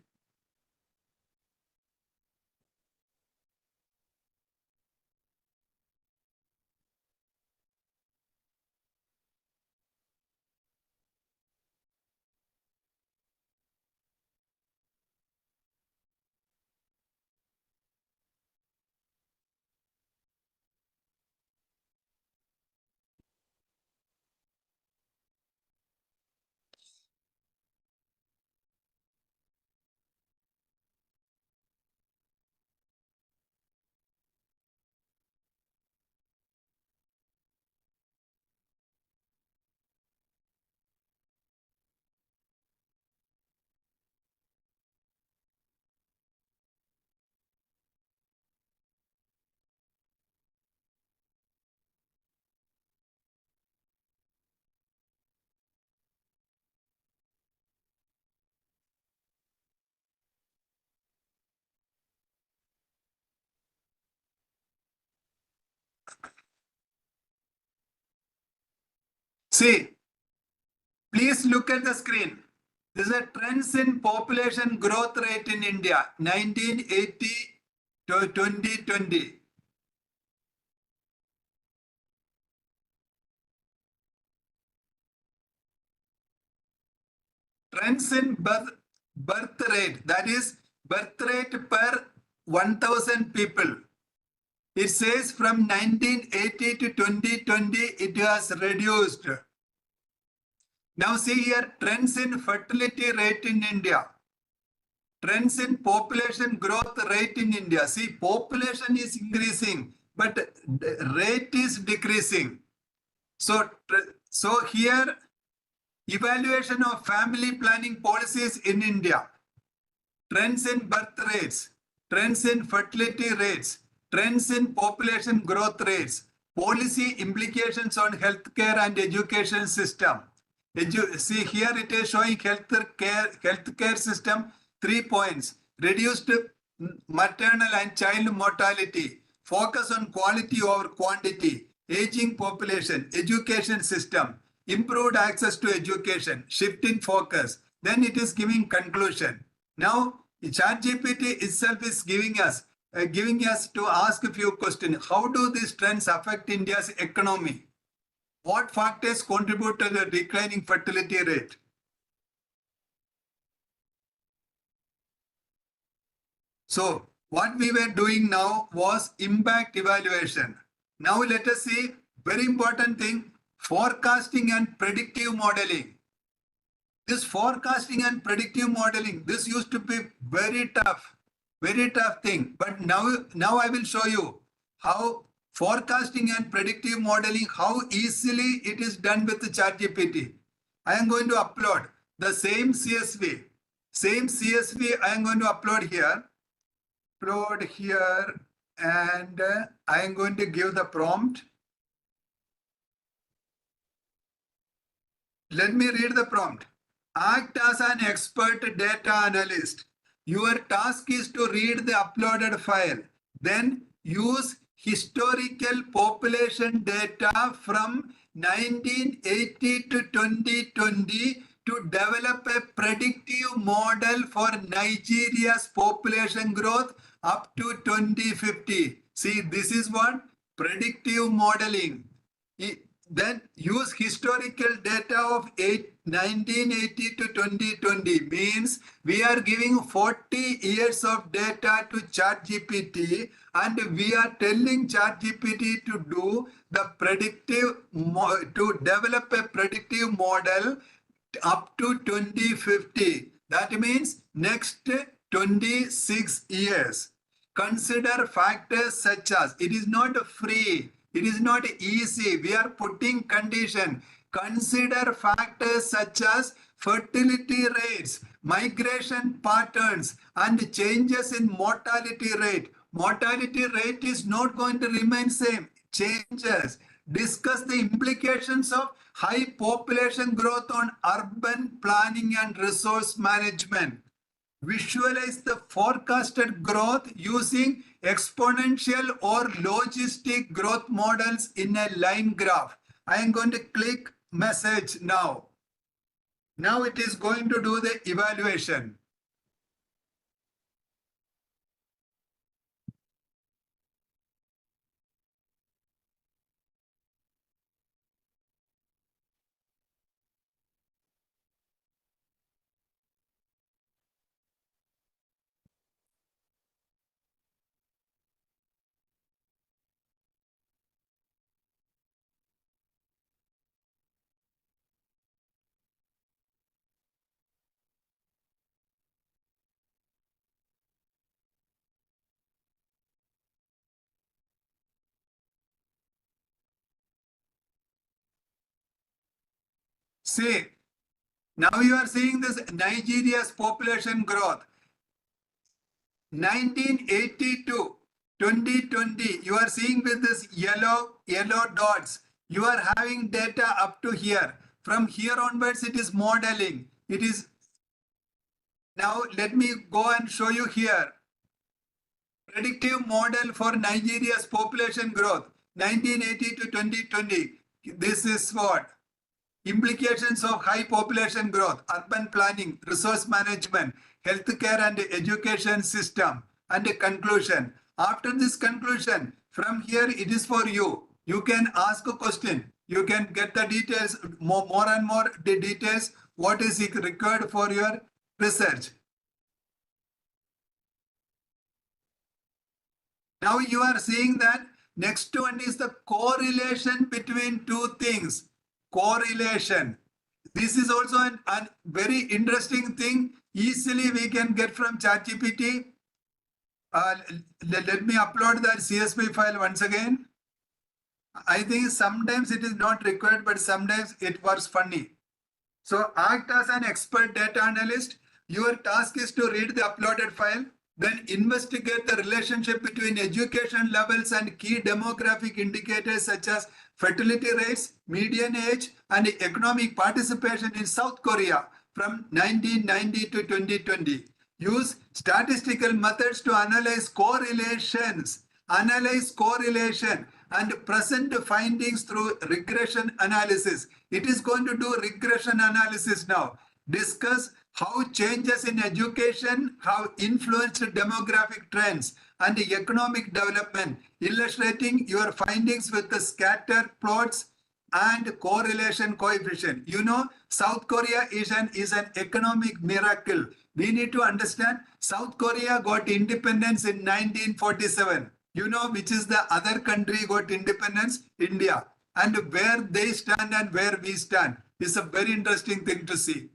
See, please look at the screen. This is a trends in population growth rate in India, 1980 to 2020. Trends in birth rate, that is birth rate per 1,000 people. It says from 1980 to 2020, it has reduced. Now see here, trends in fertility rate in India. Trends in population growth rate in India. See, population is increasing, but the rate is decreasing. So here, evaluation of family planning policies in India. Trends in birth rates, trends in fertility rates, trends in population growth rates, policy implications on healthcare and education system. See here it is showing healthcare system, 3 points. Reduced maternal and child mortality, focus on quality over quantity, aging population, education system, improved access to education, shift in focus. Then it is giving conclusion. Now, ChatGPT itself is giving us to ask a few questions. How do these trends affect India's economy? What factors contribute to the declining fertility rate? So, what we were doing now was impact evaluation. Now, let us see very important thing, forecasting and predictive modeling. This forecasting and predictive modeling, this used to be very tough thing. But now I will show you how forecasting and predictive modeling, how easily it is done with the ChatGPT. I am going to upload the same CSV. I am going to upload here. And I am going to give the prompt. Let me read the prompt. Act as an expert data analyst. Your task is to read the uploaded file. Then use historical population data from 1980 to 2020 to develop a predictive model for Nigeria's population growth up to 2050. See, this is what? Predictive modeling. Then use historical data of 1980 to 2020 means we are giving 40 years of data to ChatGPT and we are telling ChatGPT to do the to develop a predictive model up to 2050. That means next 26 years. Consider factors such as, it is not free. It is not easy. We are putting condition. Consider factors such as fertility rates, migration patterns, and changes in mortality rate. Mortality rate is not going to remain same. Changes. Discuss the implications of high population growth on urban planning and resource management. Visualize the forecasted growth using exponential or logistic growth models in a line graph. I am going to click message now. Now it is going to do the evaluation. See, now you are seeing this Nigeria's population growth. 1980 to 2020, you are seeing with this yellow dots. You are having data up to here. From here onwards, it is modeling. It is now. Let me go and show you here. Predictive model for Nigeria's population growth, 1980 to 2020. This is what? Implications of high population growth, urban planning, resource management, healthcare and education system, and a conclusion. After this conclusion, from here it is for you. You can ask a question. You can get the details, more and more the details, what is required for your research. Now you are seeing that next one is the correlation between two things. Correlation. This is also a very interesting thing. Easily we can get from ChatGPT. Let me upload that CSV file once again. I think sometimes it is not required, but sometimes it works funny. So act as an expert data analyst. Your task is to read the uploaded file, then investigate the relationship between education levels and key demographic indicators such as fertility rates, median age, and economic participation in South Korea from 1990 to 2020. Use statistical methods to analyze correlations. Analyze correlation and present findings through regression analysis. It is going to do regression analysis now. Discuss how changes in education have influenced demographic trends and economic development, illustrating your findings with the scatter plots and correlation coefficient. You know, South Korea is an economic miracle. We need to understand South Korea got independence in 1947. You know which is the other country got independence? India. And where they stand and where we stand is a very interesting thing to see.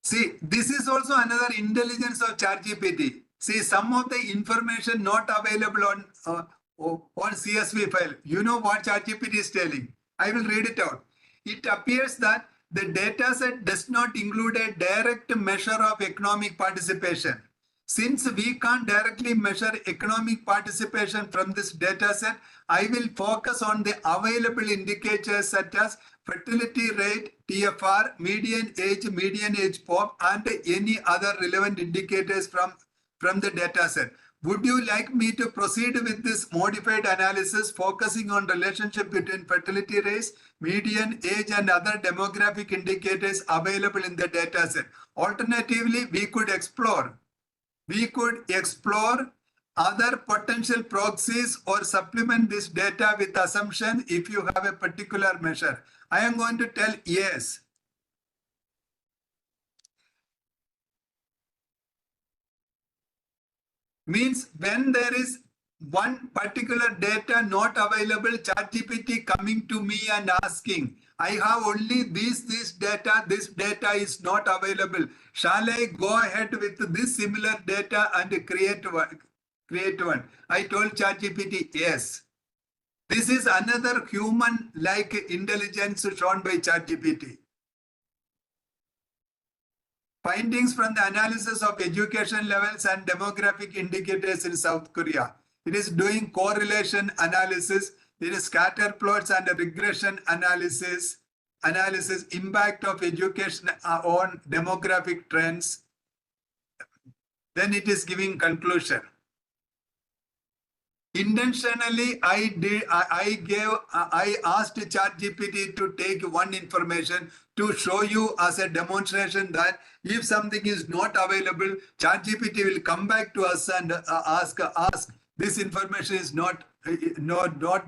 See, this is also another intelligence of ChatGPT. See, some of the information not available on CSV file. You know what ChatGPT is telling. I will read it out. It appears that the dataset does not include a direct measure of economic participation. Since we can't directly measure economic participation from this dataset, I will focus on the available indicators such as fertility rate, TFR, median age pop, and any other relevant indicators from the dataset. Would you like me to proceed with this modified analysis focusing on relationship between fertility rates, median age and other demographic indicators available in the data set? Alternatively, we could explore other potential proxies or supplement this data with assumption if you have a particular measure. I am going to tell yes. Means when there is one particular data not available, ChatGPT coming to me and asking, I have only this data, this data is not available. Shall I go ahead with this similar data and create one? I told ChatGPT, yes. This is another human-like intelligence shown by ChatGPT. Findings from the analysis of education levels and demographic indicators in South Korea. It is doing correlation analysis. It is scatter plots and regression analysis, impact of education on demographic trends. Then it is giving conclusion. Intentionally, I asked ChatGPT to take one information to show you as a demonstration that if something is not available, ChatGPT will come back to us and ask, this information is not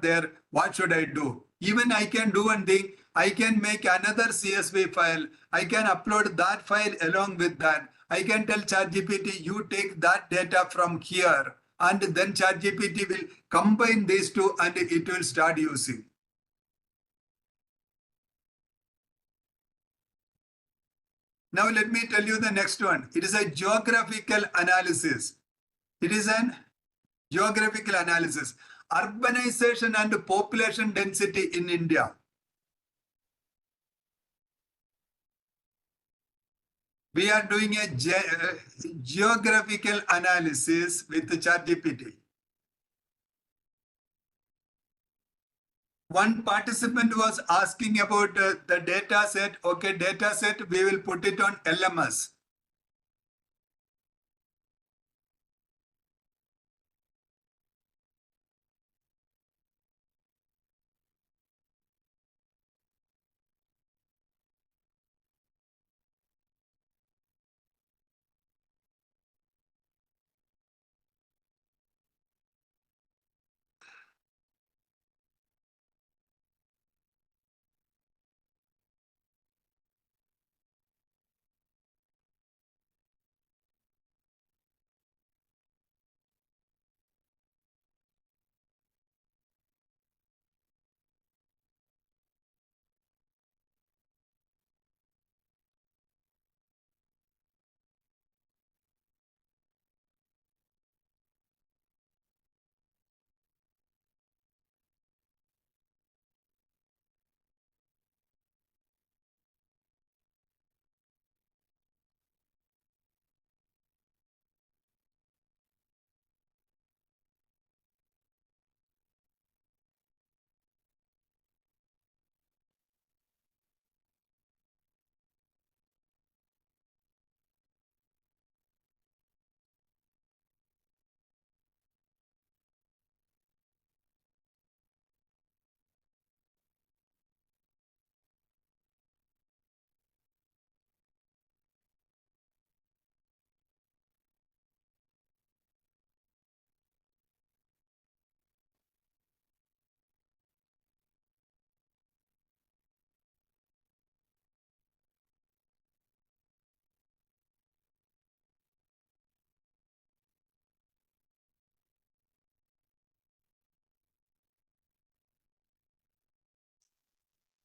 there, what should I do? Even I can do one thing, I can make another CSV file, I can upload that file along with that. I can tell ChatGPT, you take that data from here, and then ChatGPT will combine these two and it will start using. Now let me tell you the next one. It is a geographical analysis. It is an geographical analysis. Urbanization and population density in India. We are doing a geographical analysis with the ChatGPT. One participant was asking about the data set. Okay, data set, we will put it on LMS.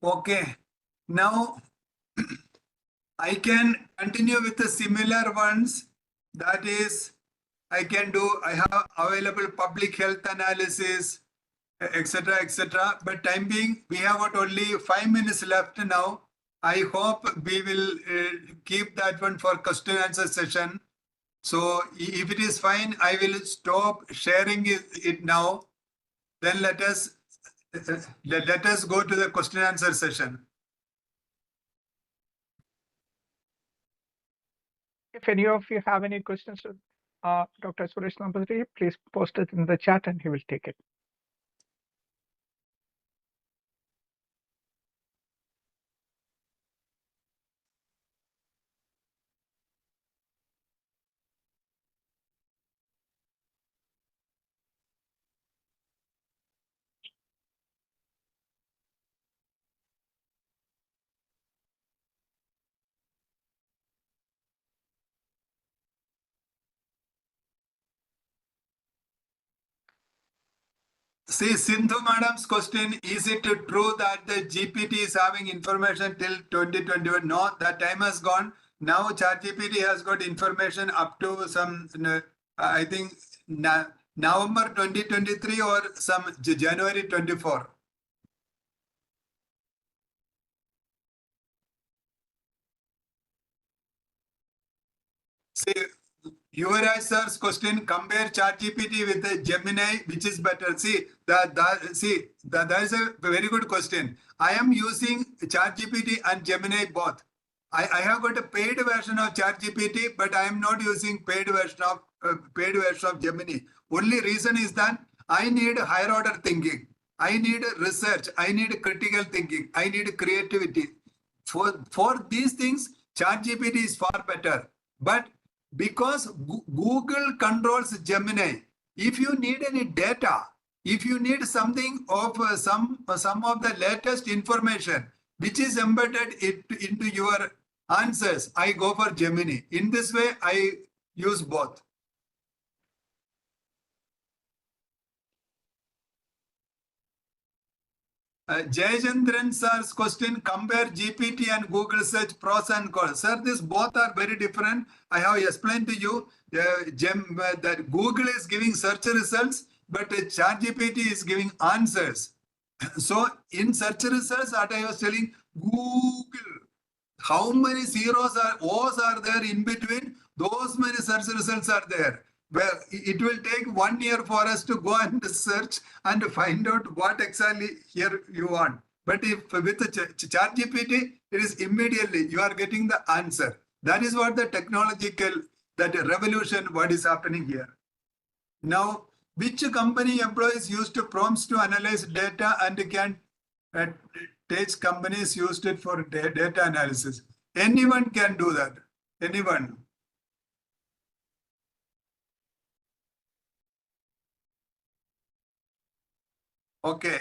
Okay, now I can continue with the similar ones. That is, I have available public health analysis, etc., etc. But time being, we have got only 5 minutes left now. I hope we will keep that one for question answer session. So if it is fine, I will stop sharing it now. Then let us go to the question answer session. If any of you have any questions, Dr. Suresh Nambooதிரி, please post it in the chat and he will take it. See, Sindhu madam's question, is it true that the GPT is having information till 2021? No, that time has gone. Now ChatGPT has got information up to some, I think, November 2023 or some January 24. See, 𝐸𝐴 sir's question, compare ChatGPT with the Gemini, which is better? See, that is a very good question. I am using ChatGPT and Gemini both. I have got a paid version of ChatGPT, but I am not using paid version of Gemini. Only reason is that I need higher order thinking. I need research. I need critical thinking. I need creativity. For these things, ChatGPT is far better. But because Google controls Gemini, if you need any data, if you need something of some of the latest information which is embedded into your answers, I go for Gemini. In this way, I use both. Jayachandran sir's question, compare GPT and Google search pros and cons. Sir, these both are very different. I have explained to you that Google is giving search results, but ChatGPT is giving answers. So in search results, what I was telling, Google, how many zeros or O's are there in between? Those many search results are there. Well, it will take 1 year for us to go and search and find out what exactly here you want. But if with the ChatGPT, it is immediately you are getting the answer. That is what the technological, that revolution, what is happening here. Now, which company employees used prompts to analyze data and can teach companies used it for data analysis? Anyone can do that. Anyone. Okay.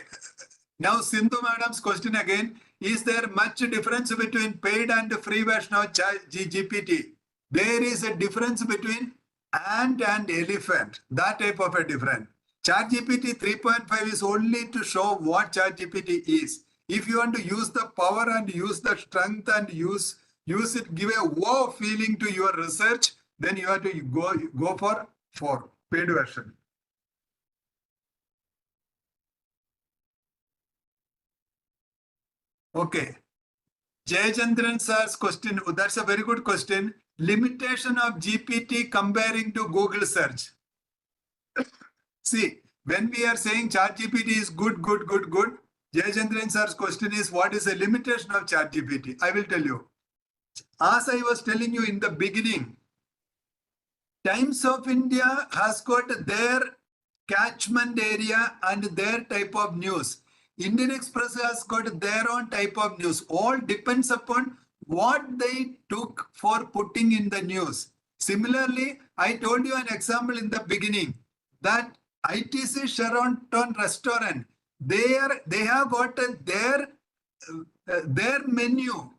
Now, Sindhu madam's question again. Is there much difference between paid and free version of GPT? There is a difference between ant and elephant. That type of a difference. ChatGPT 3.5 is only to show what ChatGPT is. If you want to use the power and use the strength and use it, give a wow feeling to your research, then you have to go for paid version. Okay. Jayachandran sir's question, that's a very good question. Limitation of GPT comparing to Google search. See, when we are saying ChatGPT is good, Jayachandran sir's question is, what is the limitation of ChatGPT? I will tell you. As I was telling you in the beginning, Times of India has got their catchment area and their type of news. Indian Express has got their own type of news. All depends upon what they took for putting in the news. Similarly, I told you an example in the beginning that ITC Sheraton restaurant, they have got their menu.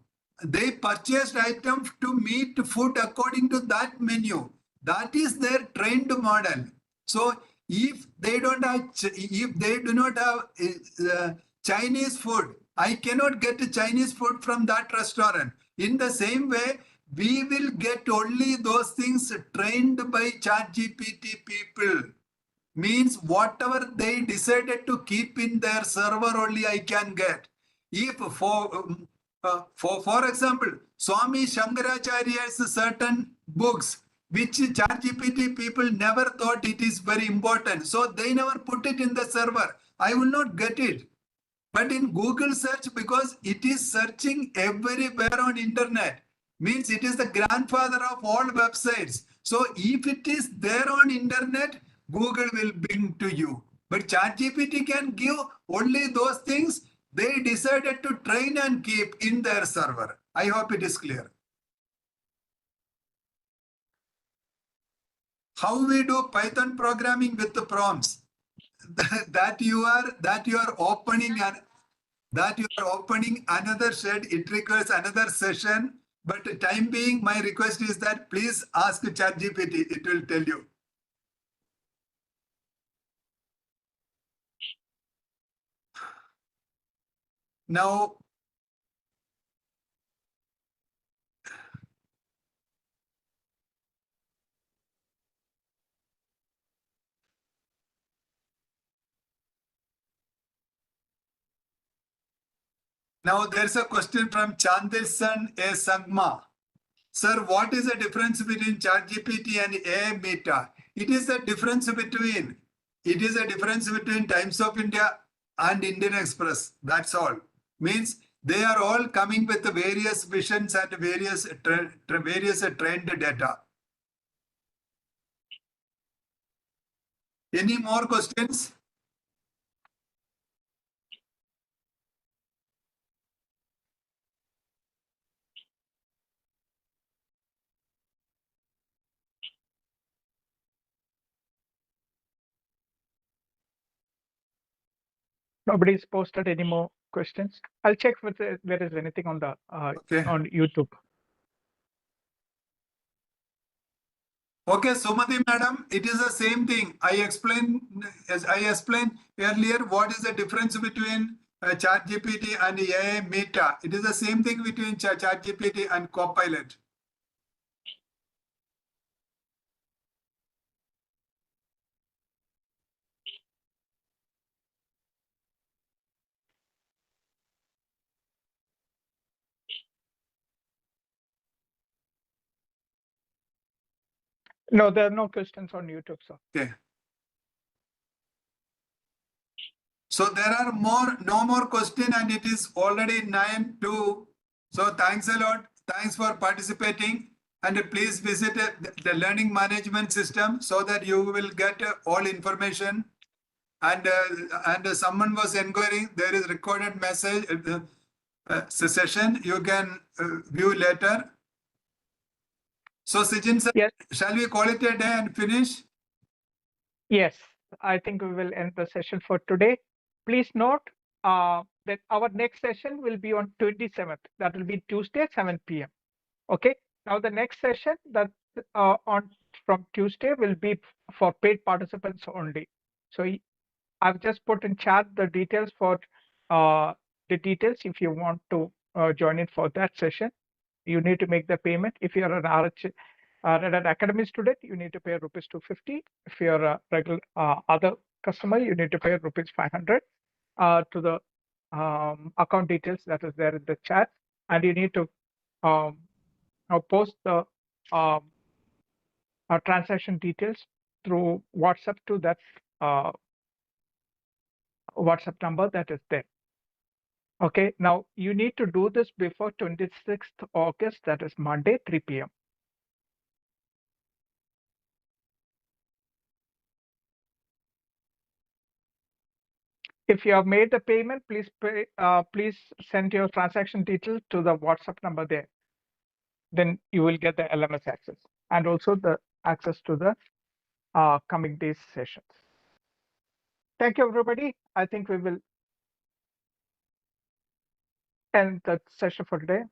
They purchased items to meet food according to that menu. That is their trained model. So if they do not have Chinese food, I cannot get Chinese food from that restaurant. In the same way, we will get only those things trained by ChatGPT people. Means whatever they decided to keep in their server, only I can get. If for example, Swami Shankaracharya's certain books, which ChatGPT people never thought it is very important, so they never put it in the server. I will not get it. But in Google search, because it is searching everywhere on internet, means it is the grandfather of all websites. So if it is there on internet, Google will bring to you. But ChatGPT can give only those things they decided to train and keep in their server. I hope it is clear. How we do Python programming with the prompts? that you are opening another shed. It requires another session. But time being, my request is that please ask ChatGPT. It will tell you. Now, there's a question from Chandilson A. Sangma. Sir, what is the difference between ChatGPT and AI Meta? It is a difference between Times of India and Indian Express. That's all. Means they are all coming with the various visions and various trend data. Any more questions? Nobody's posted any more questions. I'll check if there is anything on the on YouTube. Okay, Sumati madam, it is the same thing. I explained earlier what is the difference between ChatGPT and AI Meta. It is the same thing between ChatGPT and Copilot. No, there are no questions on YouTube, sir. Okay. So there are no more question, and it is already 9:02. So thanks a lot. Thanks for participating. And please visit the learning management system so that you will get all information. And someone was inquiring, there is recorded message session you can view later. So Sijin sir, yes. Shall we call it a day and finish? Yes, I think we will end the session for today. Please note that our next session will be on 27th. That will be Tuesday, 7 p.m. Okay. Now the next session that from Tuesday will be for paid participants only. So I've just put in chat the details for if you want to join in for that session. You need to make the payment. If you are an Red Hat Academy student, you need to pay rupees 250. If you're a regular other customer, you need to pay rupees 500 to the account details that is there in the chat, and you need to post the transaction details through WhatsApp to that WhatsApp number that is there. Okay, now you need to do this before 26th August, that is Monday, 3 p.m. If you have made the payment, please send your transaction details to the WhatsApp number there. Then you will get the LMS access and also the access to the coming days sessions. Thank you, everybody. I think we will end the session for today.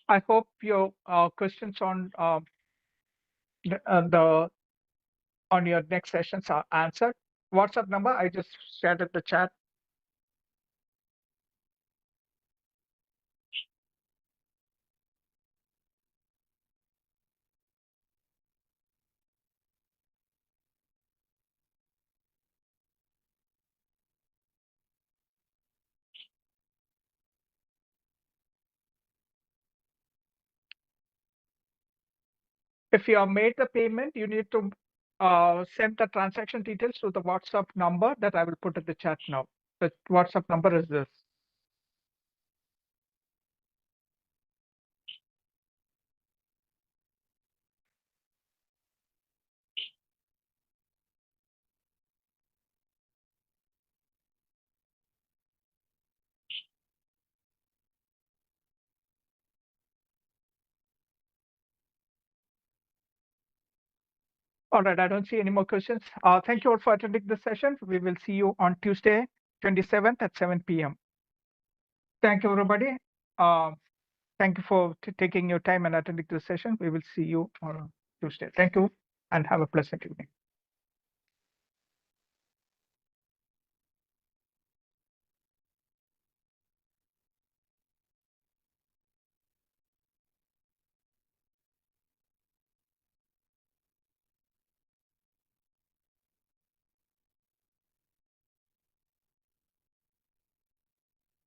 I hope your questions on on your next sessions are answered. WhatsApp number I just shared in the chat. If you have made the payment, you need to send the transaction details to the WhatsApp number that I will put in the chat now. The WhatsApp number is this. All right, I don't see any more questions. Thank you all for attending the session. We will see you on Tuesday, 27th at 7 p.m. Thank you, everybody. Thank you for taking your time and attending the session. We will see you on Tuesday. Thank you and have a pleasant evening.